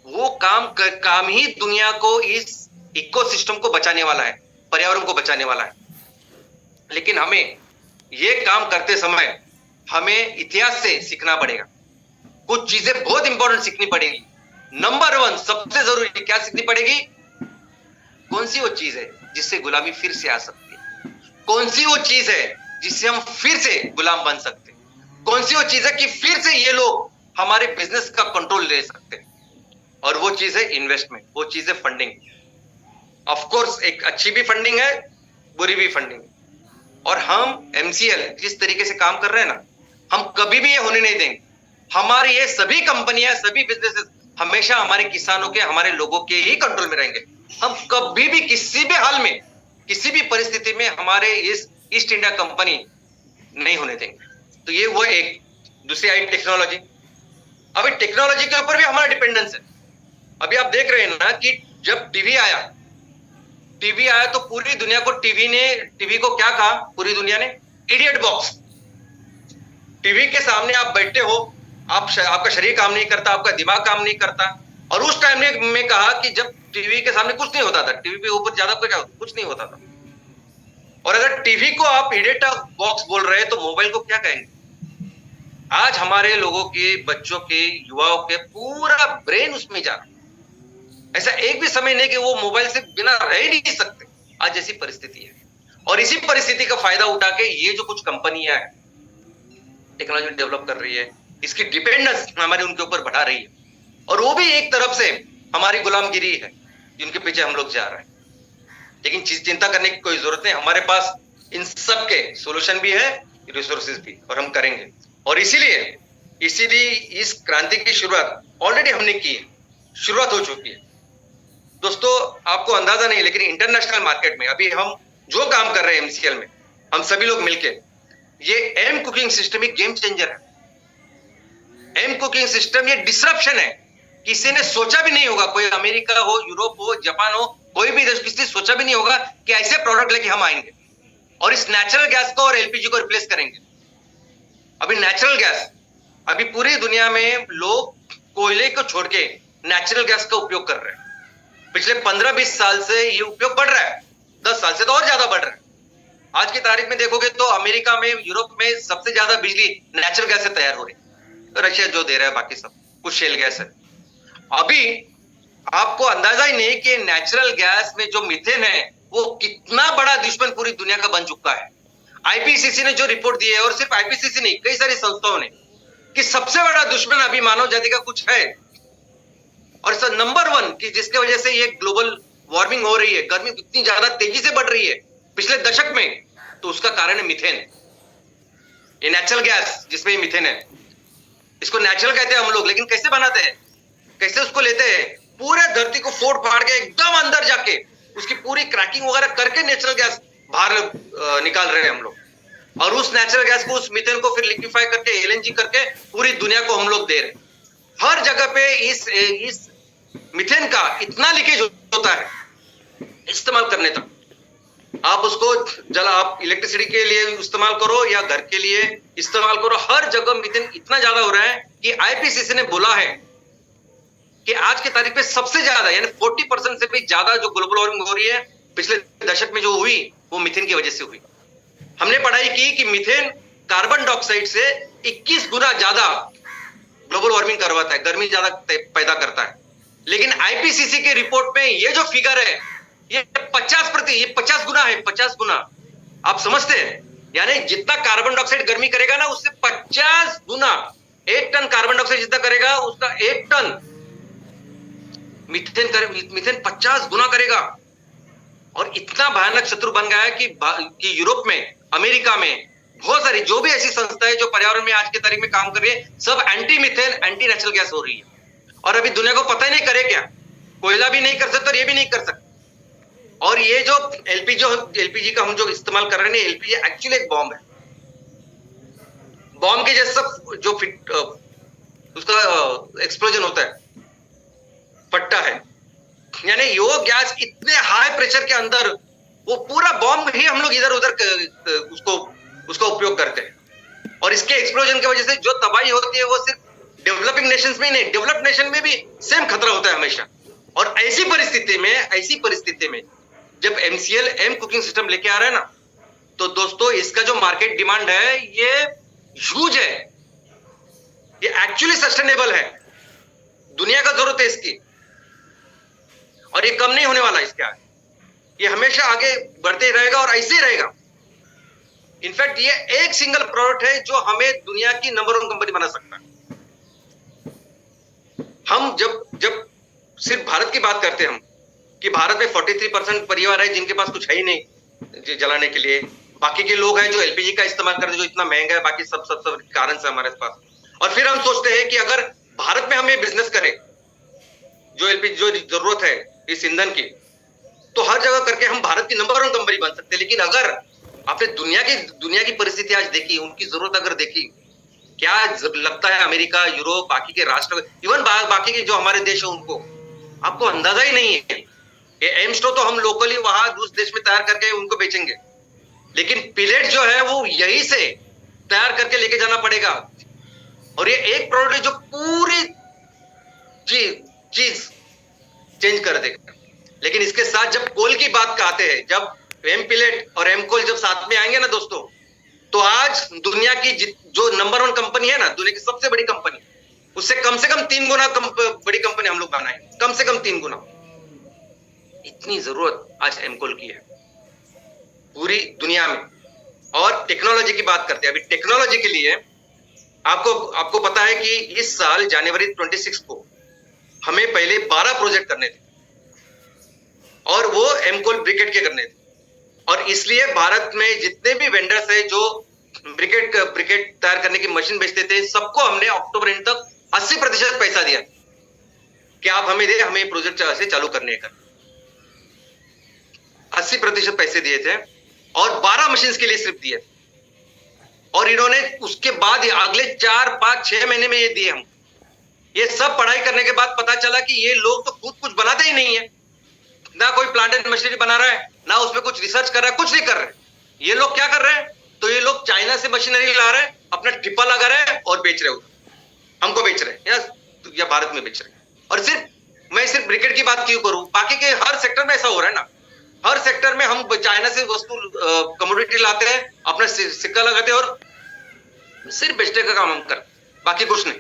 वो काम ही दुनिया को, इस इकोसिस्टम को बचाने वाला है, पर्यावरण को बचाने वाला है। लेकिन हमें ये काम करते समय हमें इतिहास से सीखना पड़ेगा, कुछ चीजें बहुत इंपॉर्टेंट सीखनी पड़ेगी। नंबर 1 सबसे जरूरी क्या सीखनी पड़ेगी? कौन सी वो चीज है जिससे गुलामी फिर से आ सकती है? कौन सी वो चीज है जिससे हम फिर से गुलाम बन सकते हैं? कौन सी वो चीज है कि फिर से ये लोग हमारे बिजनेस का कंट्रोल ले सकते हैं? और वो चीज है इन्वेस्टमेंट, वो चीज है फंडिंग। ऑफ कोर्स एक अच्छी भी फंडिंग है, बुरी भी फंडिंग है। और हम एमसीएल जिस तरीके से काम कर रहे हैं ना, हम कभी भी ये होने नहीं देंगे। हमारी ये सभी कंपनियां, सभी बिजनेसेस हमेशा हमारे किसानों के, हमारे लोगों के ही कंट्रोल में रहेंगे। हम कभी भी किसी भी हाल में, किसी भी परिस्थिति में हमारे इस ईस्ट इंडिया कंपनी नहीं होने देंगे। तो ये वो एक। दूसरी आई टेक्नोलॉजी। अभी टेक्नोलॉजी के ऊपर भी हमारा डिपेंडेंस है। अभी आप देख रहे हैं ना कि जब टीवी आया तो पूरी दुनिया को टीवी को क्या कहा पूरी दुनिया ने? Idiot box. टीवी के सामने आप बैठे हो, आपका शरीर काम नहीं करता, आपका दिमाग काम नहीं करता। और उस टाइम में कहा कि जब टीवी के सामने कुछ नहीं होता था, टीवी के ऊपर ज्यादा कुछ नहीं होता था। और अगर टीवी को आप इडियट बॉक्स बोल रहे हैं तो मोबाइल को क्या कहेंगे? आज हमारे लोगों के, बच्चों के, युवाओं के पूरा ब्रेन उसमें जा रहा है। ऐसा एक भी समय नहीं कि वो मोबाइल से बिना रह ही नहीं सकते। आज ऐसी परिस्थिति है। और इसी परिस्थिति का फायदा उठा के ये जो कुछ कंपनियां है, टेक्नोलॉजी डेवलप कर रही है, इसकी डिपेंडेंस हमारे उनके ऊपर बढ़ा रही है। और वो भी एक तरफ से हमारी गुलामगिरी है जिनके पीछे हम लोग जा रहे हैं। लेकिन चिंता करने की कोई जरूरत नहीं, हमारे पास इन सब के सोल्यूशन भी है, रिसोर्सेज भी, और हम करेंगे। और इसीलिए इस क्रांति की शुरुआत ऑलरेडी हमने की है, शुरुआत हो चुकी है। दोस्तों आपको अंदाजा नहीं, लेकिन इंटरनेशनल मार्केट में अभी हम जो काम कर रहे हैं एमसीएल में, हम सभी लोग मिलके, ये एम कुकिंग सिस्टम एक गेम चेंजर है। एम कुकिंग सिस्टम ये डिसरप्शन है। किसी ने सोचा भी नहीं होगा, कोई अमेरिका हो, यूरोप हो, जापान हो, कोई भी देश, किसी ने सोचा भी नहीं होगा कि ऐसे प्रोडक्ट लेके हम आएंगे और इस नेचुरल गैस को और एलपीजी को रिप्लेस करेंगे। अभी नेचुरल गैस, अभी पूरी दुनिया में लोग कोयले को छोड़ के नेचुरल गैस का उपयोग कर रहे हैं। पिछले 15-20 साल से ये उपयोग बढ़ रहा है, 10 साल से तो और ज्यादा बढ़ रहा है। आज की तारीख में देखोगे तो अमेरिका में, यूरोप में सबसे ज्यादा बिजली नेचुरल गैस से तैयार हो रही है। तो रशिया जो दे रहा है, बाकी सब कुछ शेल गैस है। अभी आपको अंदाजा ही नहीं कि नेचुरल गैस में जो मीथेन है वो कितना बड़ा दुश्मन पूरी दुनिया का बन चुका है। आईपीसीसी ने जो रिपोर्ट दी है, और सिर्फ आईपीसीसी नहीं, कई सारी संस्थाओं ने, कि सबसे बड़ा दुश्मन अभी मानव जाति का कुछ है, और सर नंबर 1 कि जिसके वजह से ये ग्लोबल वार्मिंग हो रही है, गर्मी इतनी ज्यादा तेजी से बढ़ रही है पिछले दशक में, तो उसका कारण है मीथेन। ये नेचुरल गैस जिसमें ये मीथेन है, इसको नेचुरल कहते हैं हम लोग, लेकिन कैसे बनाते हैं, कैसे उसको लेते हैं, पूरे धरती को फोड़ फाड़ के एकदम अंदर जाके उसकी पूरी क्रैकिंग वगैरह करके नेचुरल गैस बाहर निकाल रहे हैं हम लोग, और उस नेचुरल गैस को, उस मीथेन को फिर लिक्विफाई करके एलएनजी करके पूरी दुनिया को हम लोग दे रहे हैं। हर जगह पे इस मीथेन का इतना लीकेज होता है इस्तेमाल करने तक। आप उसको आप इलेक्ट्रिसिटी के लिए इस्तेमाल करो या घर के लिए इस्तेमाल करो, हर जगह मीथेन इतना ज्यादा हो रहा है कि आईपीसीसी ने बोला है कि आज के तारीख पे सबसे ज्यादा यानी 40% से भी ज्यादा जो ग्लोबल वार्मिंग हो रही है पिछले दशक में जो हुई, वो मीथेन की वजह से हुई। हमने पढ़ाई की कि मीथेन कार्बन डाइऑक्साइड से 21 गुना ज्यादा ग्लोबल वार्मिंग करवाता है, गर्मी ज्यादा पैदा करता है। लेकिन आईपीसीसी के रिपोर्ट में ये जो फिगर है ये 50 गुना है, 50 गुना। आप समझते हैं, यानी जितना कार्बन डाइऑक्साइड गर्मी करेगा ना, उससे 50 गुना, 1 टन कार्बन डाइऑक्साइड जितना करेगा उसका 1 टन मीथेन 50 गुना करेगा। और इतना भयानक शत्रु बन गया है कि यूरोप में, अमेरिका में बहुत सारी जो भी ऐसी संस्था है जो पर्यावरण में आज की तारीख में काम कर रही है, सब anti methane, anti natural gas हो रही है। और अभी दुनिया को पता ही नहीं करे क्या, कोयला भी नहीं कर सकते और ये भी नहीं कर सकते। और ये जो एलपीजी का हम जो इस्तेमाल कर रहे हैं, एलपीजी एक्चुअली एक बॉम्ब है। बॉम्ब के जैसा जो उसका एक्सप्लोजन होता है, फटता है, यानी यो गैस इतने हाई प्रेशर के अंदर, वो पूरा बॉम्ब ही हम लोग इधर उधर उसका उपयोग करते हैं। और इसके एक्सप्लोजन की वजह से जो तबाही होती है वो सिर्फ डेवलपिंग नेशंस में ही नहीं, डेवलप्ड नेशन में भी सेम खतरा होता है हमेशा। और ऐसी परिस्थिति में जब एमसीएल एम कुकिंग सिस्टम लेके आ रहा है ना, तो दोस्तों इसका जो मार्केट डिमांड है ये ह्यूज है, ये एक्चुअली सस्टेनेबल है, दुनिया का जरूरत है इसकी, और ये कम नहीं होने वाला इसका, ये हमेशा आगे बढ़ते ही रहेगा और ऐसे ही रहेगा। इनफैक्ट ये एक सिंगल प्रोडक्ट है जो हमें दुनिया की नंबर 1 कंपनी बना सकता है। हम जब सिर्फ भारत की बात करते हैं हम, कि भारत में 43% परिवार है जिनके पास कुछ है ही नहीं जलाने के लिए, बाकी के लोग हैं जो एलपीजी का इस्तेमाल करते हैं जो इतना महंगा है, बाकी सब कारण से हमारे पास। और फिर हम सोचते हैं कि अगर भारत में हमें बिजनेस करें जो एलपीजी जो जरूरत है इस ईंधन की, तो हर जगह करके हम भारत की नंबर 1 कंपनी बन सकते हैं। लेकिन अगर आपने दुनिया की परिस्थिति आज देखी, उनकी जरूरत अगर देखी, क्या लगता है अमेरिका, यूरोप, बाकी के राष्ट्र, इवन बाकी के जो हमारे देश है उनको, आपको अंदाजा ही नहीं है। ये एमस्टो तो हम लोकली वहां दूसरे देश में तैयार करके उनको बेचेंगे, लेकिन पिलेट जो है वो यहीं से तैयार करके लेके जाना पड़ेगा। और ये एक प्रोडक्ट है जो पूरी चीज चेंज कर देगा। लेकिन इसके साथ जब कोल की बात आते हैं, जब एम पिलेट और एम कोल जब साथ में आएंगे ना दोस्तों, तो आज दुनिया की जो नंबर 1 कंपनी है ना, दुनिया की सबसे बड़ी कंपनी, उससे कम से कम 3 गुना बड़ी कंपनी हम लोग बनाएंगे, कम से कम 3 गुना। इतनी जरूरत आज एमकोल की है पूरी दुनिया में। और टेक्नोलॉजी की बात करते हैं, अभी टेक्नोलॉजी के लिए आपको पता है कि इस साल जनवरी 26 को हमें पहले 12 प्रोजेक्ट करने थे, और वो एमकोल ब्रिकेट के करने थे। और इसलिए भारत में जितने भी वेंडर्स है जो ब्रिकेट तैयार करने की मशीन बेचते थे, सबको हमने अक्टूबर एंड तक 80% पैसा दिया कि आप हमें प्रोजेक्ट से चालू करने का 80% पैसे दिए थे, और 12 मशीन के लिए सिर्फ दिए थे। और इन्होंने उसके बाद अगले 4, 5, 6 महीने में ये दिए हम। ये सब पढ़ाई करने के बाद पता चला कि ये लोग तो खुद कुछ बनाते ही नहीं है, ना कोई प्लांट एंड मशीनरी बना रहा है, ना उसमें कुछ रिसर्च कर रहा है, कुछ नहीं कर रहे। ये लोग क्या कर रहे हैं, तो ये लोग चाइना से मशीनरी ला रहे हैं, अपना ठिप्पा लगा रहे हैं और बेच रहे हो, हमको बेच रहे हैं या भारत में बेच रहे हैं। और मैं सिर्फ ब्रिकेट की बात क्यों करूं, बाकी के हर सेक्टर में ऐसा हो रहा है ना। हर सेक्टर में हम चाइना से वस्तु कमोडिटी लाते हैं, अपना सिक्का लगाते हैं और सिर्फ बेचने का काम हम करते, बाकी कुछ नहीं।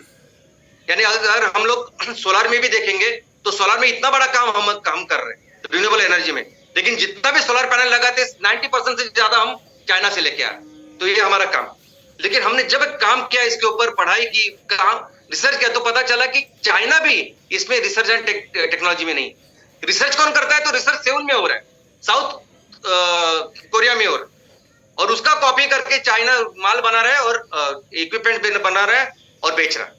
यानी अगर हम लोग सोलार में भी देखेंगे तो सोलर में इतना बड़ा काम कर रहे हैं रिन्यूएबल एनर्जी में, लेकिन जितना भी सोलर पैनल लगाते 90% से ज्यादा हम चाइना से लेके आ रहे हैं। तो ये हमारा काम, लेकिन हमने जब काम किया इसके ऊपर, पढ़ाई की, काम रिसर्च किया, तो पता चला कि चाइना भी इसमें रिसर्च एंड टेक्नोलॉजी में नहीं। रिसर्च कौन करता है? तो रिसर्च सेउल में हो रहा है, साउथ कोरिया में हो रहा है, और उसका कॉपी करके चाइना माल बना रहा है और इक्विपमेंट बना रहा है और बेच रहा है।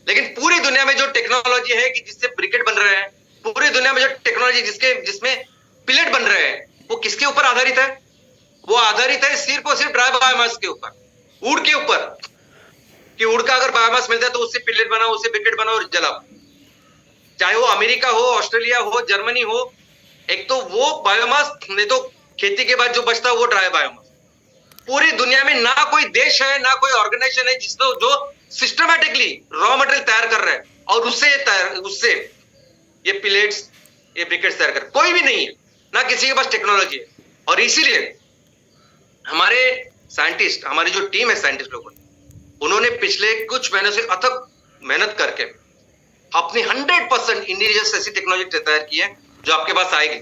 लेकिन पूरी दुनिया में जो टेक्नोलॉजी है कि जिससे ब्रिकेट बन रहे हैं, पूरी दुनिया में जो टेक्नोलॉजी जिसमें पिलेट बन रहे हैं, वो किसके ऊपर आधारित है? वो आधारित है सिर्फ और सिर्फ ड्राई बायोमास के ऊपर, वुड के ऊपर, कि वुड का अगर बायोमास मिलता है तो उससे पिलेट बनाओ, उससे ब्रिकेट बनाओ और जलाओ। चाहे वो अमेरिका हो, ऑस्ट्रेलिया हो, जर्मनी हो, एक तो वो बायोमास, नहीं तो खेती के बाद जो बचता है वो ड्राई बायोमास। पूरी दुनिया में ना कोई देश है, ना कोई ऑर्गेनाइजेशन है जिसको जो सिस्टमैटिकली रॉ मटेरियल तैयार कर रहा है और उससे ये पिलेट्स, ये ब्रिकेट्स तैयार कर, कोई भी नहीं है, ना किसी के पास टेक्नोलॉजी है। और इसीलिए हमारे साइंटिस्ट, हमारी जो टीम है साइंटिस्ट लोगों ने, उन्होंने पिछले कुछ महीनों से अथक मेहनत करके अपनी 100% इंडिजिनस ऐसी टेक्नोलॉजी तैयार की है जो आपके पास आएगी,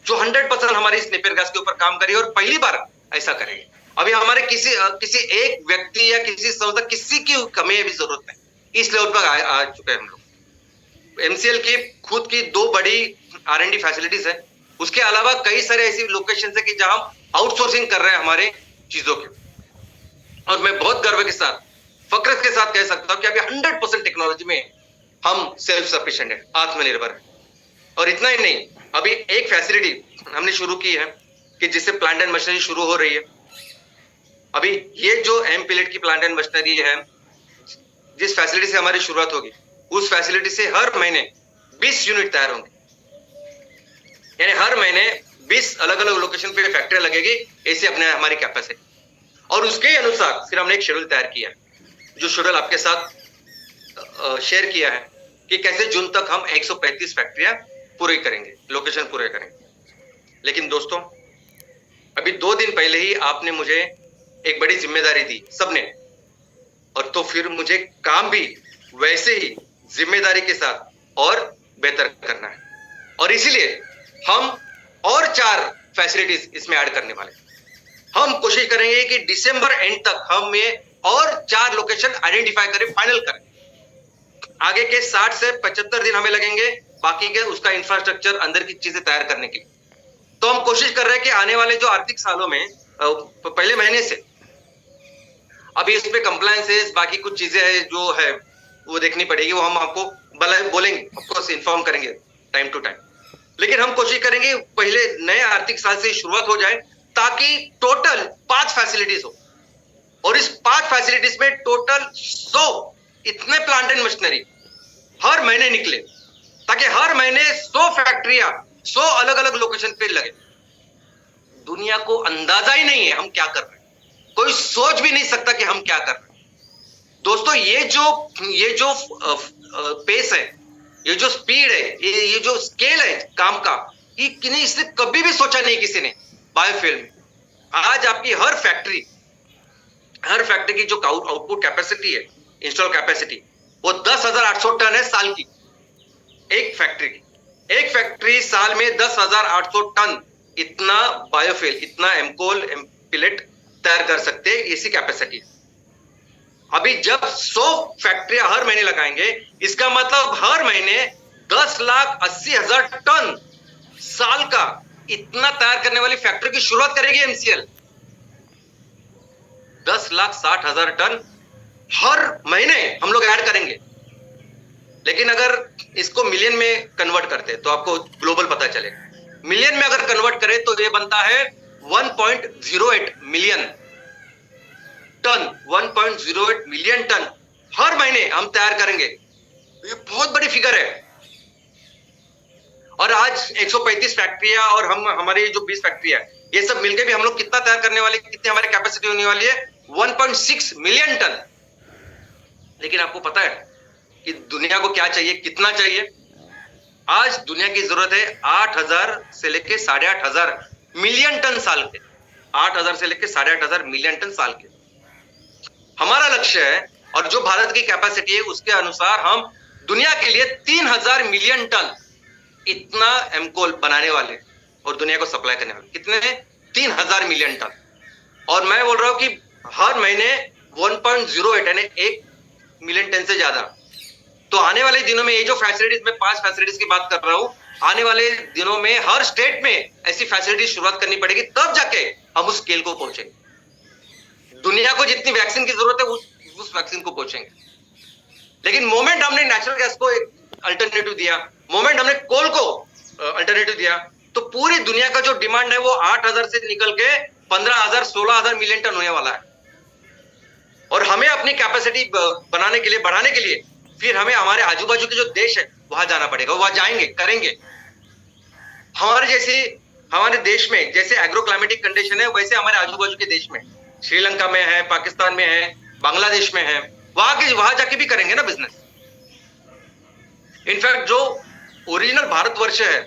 जो 100% हमारी इस नेपियर गैस के ऊपर काम करेगी और पहली बार ऐसा करेगी। अभी हमारे किसी एक व्यक्ति या किसी संस्था, किसी की कमी अभी जरूरत नहीं, इस लेवल पर आ चुके हैं हम लोग। एमसीएल की खुद की 2 बड़ी R&D फैसिलिटीज है, उसके अलावा कई सारे ऐसी लोकेशन है कि जहां हम आउटसोर्सिंग कर रहे हैं हमारे चीजों के। और मैं बहुत गर्व के साथ, फक्र के साथ कह सकता हूं कि अभी 100% टेक्नोलॉजी में हम सेल्फ सफिशिएंट है, आत्मनिर्भर है। और इतना ही नहीं, अभी एक फैसिलिटी हमने शुरू की है कि जिससे प्लांट एंड मशीनरी शुरू हो रही है। अभी ये जो एम पिलेट की प्लांट एंड मशीनरी है, जिस फैसिलिटी से हमारी शुरुआत होगी, उस फैसिलिटी से हर महीने 20 यूनिट तैयार होंगे, यानी हर महीने 20 अलग अलग लोकेशन पे फैक्ट्री लगेगी, ऐसे अपने हमारी कैपेसिटी। और उसके अनुसार फिर हमने एक शेड्यूल तैयार किया, जो शेड्यूल आपके साथ शेयर किया है कि कैसे जून तक हम 135 फैक्ट्रियां पूरी करेंगे, लोकेशन पूरे करेंगे। लेकिन दोस्तों, अभी 2 दिन पहले ही आपने मुझे एक बड़ी जिम्मेदारी दी सबने, और तो फिर मुझे काम भी वैसे ही जिम्मेदारी के साथ और बेहतर करना है। और इसीलिए हम और 4 फैसिलिटीज इसमें ऐड करने वाले। हम कोशिश करेंगे कि दिसंबर एंड तक हम ये और 4 लोकेशन आइडेंटिफाई करें, फाइनल करें। आगे के 60 से 75 दिन हमें लगेंगे बाकी के उसका इंफ्रास्ट्रक्चर, अंदर की चीजें तैयार करने के लिए। तो हम कोशिश कर रहे हैं कि आने वाले जो आर्थिक सालों में पहले महीने से, अभी इस पे कंप्लायंसेस, बाकी कुछ चीजें है जो है वो देखनी पड़ेगी, वो हम आपको बोलेंगे, ऑफकोर्स इन्फॉर्म करेंगे टाइम टू टाइम। लेकिन हम कोशिश करेंगे पहले नए आर्थिक साल से शुरुआत हो जाए, ताकि टोटल 5 फैसिलिटीज हो, और इस 5 फैसिलिटीज में टोटल 100 इतने प्लांट एंड मशीनरी हर महीने निकले, ताकि हर महीने 100 फैक्ट्रियां 100 अलग अलग लोकेशन पे लगे। दुनिया को अंदाजा ही नहीं है हम क्या कर रहे हैं, कोई सोच भी नहीं सकता कि हम क्या कर रहे हैं। दोस्तों, ये जो पेस है, ये जो स्पीड है, ये जो स्केल है काम का, ये किसी इससे कभी भी सोचा नहीं किसी ने बायोफ्यूल में। आज आपकी हर फैक्ट्री की जो आउटपुट कैपेसिटी है, इंस्टॉल कैपेसिटी, वो 10,800 टन है साल की। एक फैक्ट्री साल में 10,800 टन इतना बायोफ्यूल, इतना एमकोल, एमपिलेट तैयार कर सकते हैं, इसी कैपेसिटी। अभी जब 100 फैक्ट्रियां हर महीने लगाएंगे, इसका मतलब हर महीने 10,80,000 टन साल का इतना तैयार करने वाली फैक्ट्री की शुरुआत करेगी एमसीएल। 10,60,000 टन हर महीने हम लोग ऐड करेंगे। लेकिन अगर इसको मिलियन में कन्वर्ट करते हैं तो आपको ग्लोबल पता चलेगा। मिलियन में अगर कन्वर्ट करें तो ये बनता है 1.08 मिलियन टन। 1.08 मिलियन टन हर महीने हम तैयार करेंगे। ये बहुत बड़ी फिगर है। और आज 135 फैक्ट्रियां और हमारी जो 20 फैक्ट्रियां, ये सब मिलकर भी हम लोग कितना तैयार करने वाले, कितनी हमारी कैपेसिटी होने वाली है? 1.6 मिलियन टन। लेकिन आपको पता है कि दुनिया को क्या चाहिए, कितना चाहिए? आज दुनिया की जरूरत है 8,000 से लेके 8,500 मिलियन टन साल के। 8,000 से लेके 8,500 मिलियन टन साल के हमारा लक्ष्य है। और जो भारत की कैपेसिटी है उसके अनुसार हम दुनिया के लिए 3000 मिलियन टन इतना एमकोल बनाने वाले और दुनिया को सप्लाई करने वाले कितने हैं? 3000 मिलियन टन। और मैं बोल रहा हूं कि हर महीने 1.08 यानी 1 मिलियन टन से ज्यादा। तो आने वाले दिनों में ये जो फैसिलिटीज, मैं 5 फैसिलिटीज की बात कर रहा हूं, आने वाले दिनों में हर स्टेट में ऐसी फैसिलिटी शुरुआत करनी पड़ेगी, तब जाके हम उस स्केल को पहुंचेंगे। दुनिया को जितनी वैक्सीन की जरूरत है उस वैक्सीन को पहुंचेंगे। लेकिन मोमेंट हमने नेचुरल गैस को एक अल्टरनेटिव दिया, मोमेंट हमने कोल को अल्टरनेटिव दिया, तो पूरी दुनिया का जो डिमांड है वो 8000 से निकल के 15000 16000 मिलियन टन होने वाला है। और हमें अपनी कैपेसिटी बनाने के लिए, बढ़ाने के लिए फिर हमें हमारे आजू बाजू के जो देश है वहां जाना पड़ेगा, वहां जाएंगे, करेंगे। हमारे देश में जैसे एग्रो क्लाइमेटिक कंडीशन है वैसे हमारे आजू बाजू के देश में, श्रीलंका में है, पाकिस्तान में है, बांग्लादेश में है, वहां जाके भी करेंगे ना बिजनेस। इनफैक्ट जो ओरिजिनल भारतवर्ष है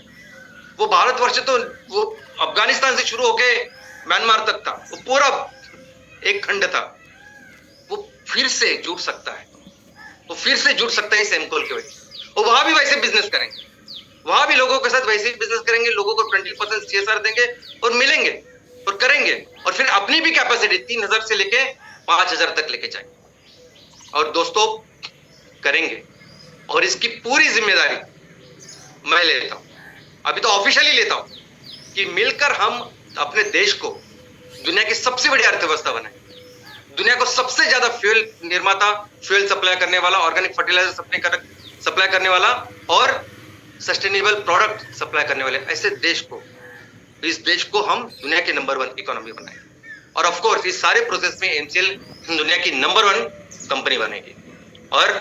वो भारतवर्ष तो वो अफगानिस्तान से शुरू होके म्यांमार तक था, वो पूरा एक खंड था, वो फिर से जुड़ सकता है, वो फिर से जुड़ सकता है इस एमकोल की वजह। और वहां भी वैसे बिजनेस करेंगे, वहां भी लोगों के साथ वैसे ही बिजनेस करेंगे, लोगों को 20% CSR देंगे और मिलेंगे और करेंगे, और फिर अपनी भी कैपेसिटी 3000 से लेके 5000 तक लेके जाएंगे। और दोस्तों करेंगे, और इसकी पूरी जिम्मेदारी मैं लेता हूं, अभी तो ऑफिशियली लेता हूं कि मिलकर हम अपने देश को दुनिया की सबसे बड़ी अर्थव्यवस्था बनाएं, दुनिया को सबसे ज्यादा फ्यूल निर्माता, फ्यूल सप्लाई करने वाला, ऑर्गेनिक फर्टिलाइजर सप्लाई करने वाला और सस्टेनेबल प्रोडक्ट सप्लाई करने वाले ऐसे देश को, इस देश को हम दुनिया के नंबर 1 इकोनॉमी बनाएं। और ऑफ कोर्स इस सारे प्रोसेस में एमसीएल दुनिया की नंबर 1 कंपनी बनेगी और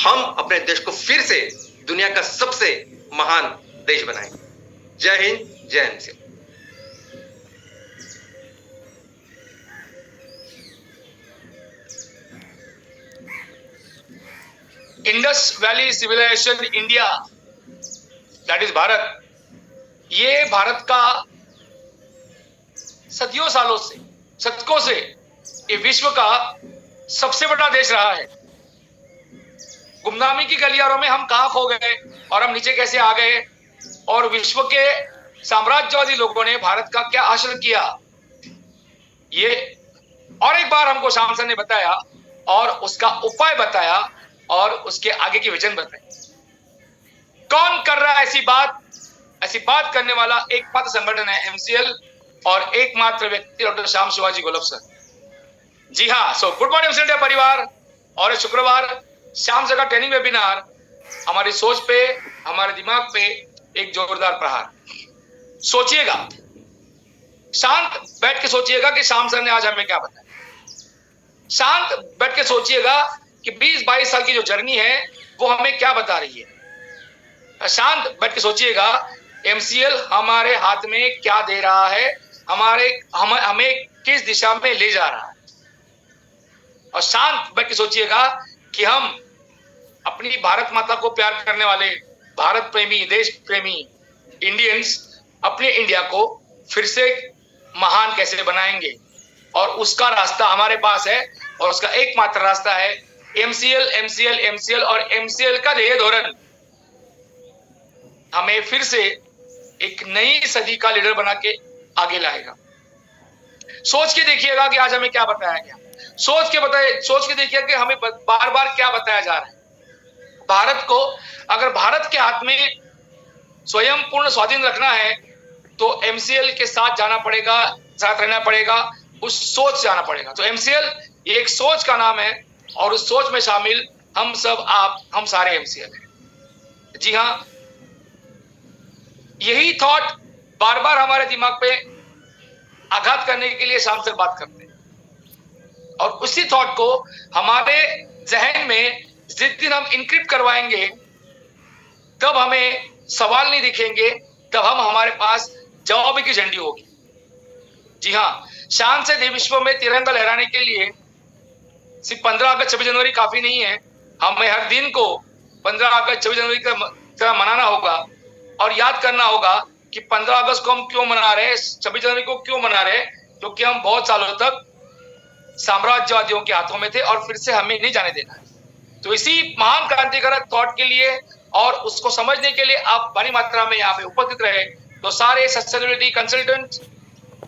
हम अपने देश को फिर से दुनिया का सबसे महान देश बनाएंगे। जय हिंद, जय MCL. Indus Valley civilisation India, that is Bharat, ये भारत का सदियों सालों से, शतकों से ये विश्व का सबसे बड़ा देश रहा है। गुमनामी की गलियारों में हम कहां खो गए और हम नीचे कैसे आ गए, और विश्व के साम्राज्यवादी लोगों ने भारत का क्या आश्रय किया, ये और एक बार हमको शाम सर ने बताया और उसका उपाय बताया और उसके आगे की विजन बताई। कौन कर रहा है ऐसी बात? ऐसी बात करने वाला एकमात्र संगठन है एमसीएल और एकमात्र व्यक्ति डॉक्टर श्याम शिवाजी गोलब सर। जी हाँ, सो गुड मॉर्निंग एमसीएल परिवार। और शुक्रवार श्याम सर का ट्रेनिंग वेबिनार हमारी सोच पे, हमारे दिमाग पे एक जोरदार प्रहार। सोचिएगा, शांत बैठ के सोचिएगा कि श्याम सर ने आज हमें क्या बताया। शांत बैठ के सोचिएगा कि 20-22 साल की जो जर्नी है वो हमें क्या बता रही है। शांत बैठ के सोचिएगा एमसीएल हमारे हाथ में क्या दे रहा है, हमें किस दिशा में ले जा रहा है। और शांत बैठ के सोचिएगा कि हम अपनी भारत माता को प्यार करने वाले भारत प्रेमी, देश प्रेमी इंडियंस अपने इंडिया को फिर से महान कैसे बनाएंगे। और उसका रास्ता हमारे पास है और उसका एकमात्र रास्ता है एमसीएल, एमसीएल, एमसीएल और एमसीएल का ध्येय धोरण हमें फिर से एक नई सदी का लीडर बना के आगे लाएगा। सोच के देखिएगा कि आज हमें क्या बताया गया। सोच के देखिए कि हमें बार बार क्या बताया जा रहा है। भारत को, अगर भारत के हाथ में स्वयं पूर्ण स्वाधीन रखना है तो एमसीएल के साथ जाना पड़ेगा, साथ रहना पड़ेगा, उस सोच से जाना पड़ेगा। तो एमसीएल ये एक सोच का नाम है और उस सोच में शामिल हम सब, आप, हम सारे एमसीएल हैं। जी हाँ, यही थॉट बार बार हमारे दिमाग पे आघात करने के लिए शाम से बात करते हैं और उसी थॉट को हमारे जहन में जिस दिन हम इनक्रिप्ट करवाएंगे तब हमें सवाल नहीं दिखेंगे, तब हमारे पास जवाब की झंडी होगी। जी हाँ, शान से विश्व में तिरंगा लहराने के लिए सिर्फ 15 अगस्त 26 जनवरी काफी नहीं है, हमें हर दिन को 15 अगस्त 26 जनवरी का तरह मनाना होगा और याद करना होगा कि 15 अगस्त को हम क्यों मना रहे हैं, 26 जनवरी को क्यों मना रहे हैं, क्योंकि हम बहुत सालों तक साम्राज्यवादियों के हाथों में थे और फिर से हमें नहीं जाने देना है। तो इसी महान क्रांतिकारक थॉट के लिए और उसको समझने के लिए आप बड़ी मात्रा में यहाँ पे उपस्थित रहे। तो सारे सस्टेनेबिलिटी कंसल्टेंट,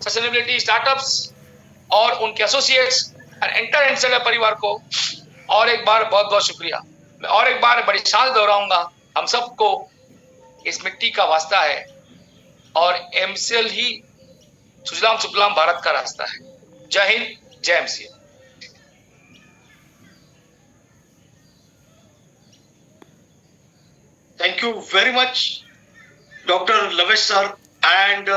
सस्टेनेबिलिटी स्टार्टअप्स और उनके एसोसिएट्स और एंटर परिवार को और एक बार बहुत बहुत शुक्रिया। मैं और एक बार बड़ी शान दोहराऊंगा, हम सबको इस मिट्टी का वास्ता है और एमसीएल ही सुजलाम सुफलाम भारत का रास्ता है। जय हिंद, जय MCL. Thank you very much, Dr. Lavesh sir, and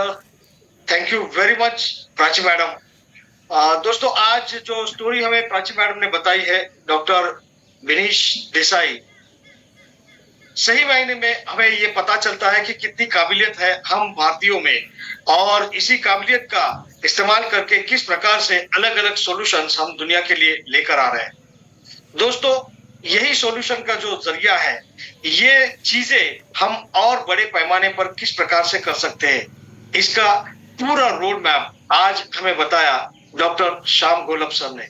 thank you very much, Prachi madam. दोस्तों, आज जो स्टोरी हमें प्राची मैडम ने बताई है, डॉक्टर विनीश देसाई, सही मायने में हमें ये पता चलता है कि कितनी काबिलियत है हम भारतीयों में, और इसी काबिलियत का इस्तेमाल करके किस प्रकार से अलग अलग सॉल्यूशंस हम दुनिया के लिए लेकर आ रहे हैं। दोस्तों, यही सॉल्यूशन का जो जरिया है, ये चीजें हम और बड़े पैमाने पर किस प्रकार से कर सकते हैं, इसका पूरा रोड मैप आज हमें बताया डॉक्टर श्याम गोलब सर ने।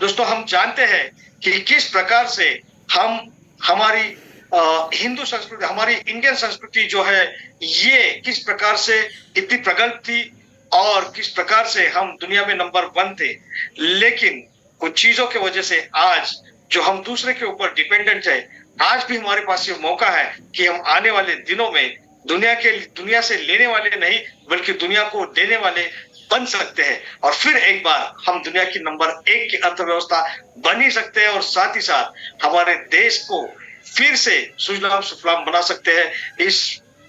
दोस्तों, हम जानते हैं कि किस प्रकार से हम हमारी हिंदू संस्कृति, हमारी इंडियन संस्कृति जो है, ये किस प्रकार से इतनी प्रगल्भ थी और किस प्रकार से हम दुनिया में नंबर 1 थे, लेकिन कुछ चीजों की वजह से आज जो हम दूसरे के ऊपर डिपेंडेंट है, आज भी हमारे पास ये मौका है कि हम आने वाले दिनों में दुनिया से लेने वाले नहीं बल्कि दुनिया को देने वाले बन सकते हैं, और फिर एक बार हम दुनिया की नंबर 1 की अर्थव्यवस्था बन ही सकते हैं, और साथ ही साथ हमारे देश को फिर से सुजलाम सुफलाम बना सकते हैं। इस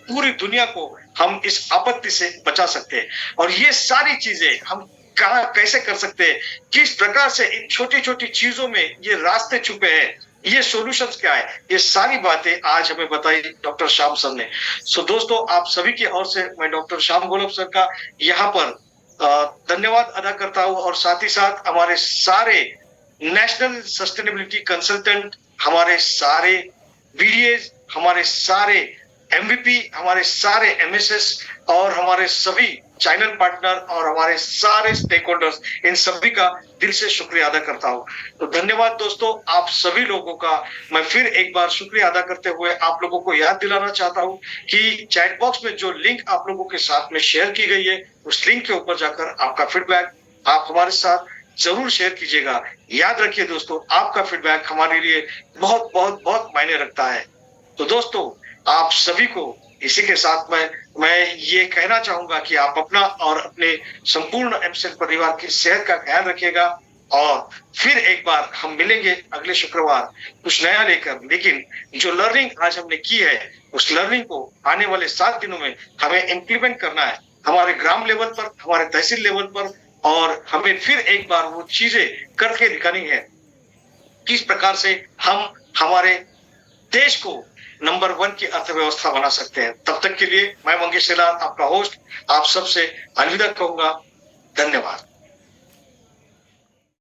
पूरी दुनिया को हम इस आपत्ति से बचा सकते हैं, और ये सारी चीजें हम कैसे कर सकते हैं, किस प्रकार से इन छोटी छोटी चीजों में ये रास्ते छुपे हैं, ये सॉल्यूशंस क्या है, ये सारी बातें आज हमें बताई डॉक्टर श्याम सर ने। सो दोस्तों, आप सभी की ओर से मैं डॉक्टर श्याम गोलब सर का यहाँ पर धन्यवाद अदा करता हूँ, और साथ ही साथ हमारे सारे नेशनल सस्टेनेबिलिटी कंसल्टेंट, हमारे सारे बीडीएस, हमारे सारे एमवीपी, हमारे सारे एमएसएस और हमारे सभी चैनल पार्टनर और हमारे सारे स्टेक होल्डर्स, इन सभी का दिल से शुक्रिया अदा करता हूं। तो धन्यवाद दोस्तों, आप सभी लोगों का मैं फिर एक बार शुक्रिया अदा करते हुए आप लोगों को याद दिलाना चाहता हूं कि चैट बॉक्स में जो लिंक आप लोगों के साथ में शेयर की गई है, उस लिंक के ऊपर जाकर आपका फीडबैक आप हमारे साथ जरूर शेयर कीजिएगा। याद रखिए दोस्तों, आपका फीडबैक हमारे लिए बहुत बहुत बहुत मायने रखता है। तो दोस्तों, आप सभी को इसी के साथ मैं ये कहना चाहूंगा कि आप अपना और अपने संपूर्ण एमसीएल परिवार की सेहत का ख्याल रखिएगा, और फिर एक बार हम मिलेंगे अगले शुक्रवार कुछ नया लेकर। लेकिन जो लर्निंग आज हमने की है, उस लर्निंग को आने वाले 7 दिनों में हमें इम्प्लीमेंट करना है, हमारे ग्राम लेवल पर, हमारे तहसील लेवल पर, और हमें फिर एक बार वो चीजें करके दिखानी है किस प्रकार से हम हमारे देश को नंबर 1 की अर्थव्यवस्था बना सकते हैं। तब तक के लिए मैं मंगेश सेलार, आपका होस्ट, आप सबसे अलविदा कहूंगा। धन्यवाद।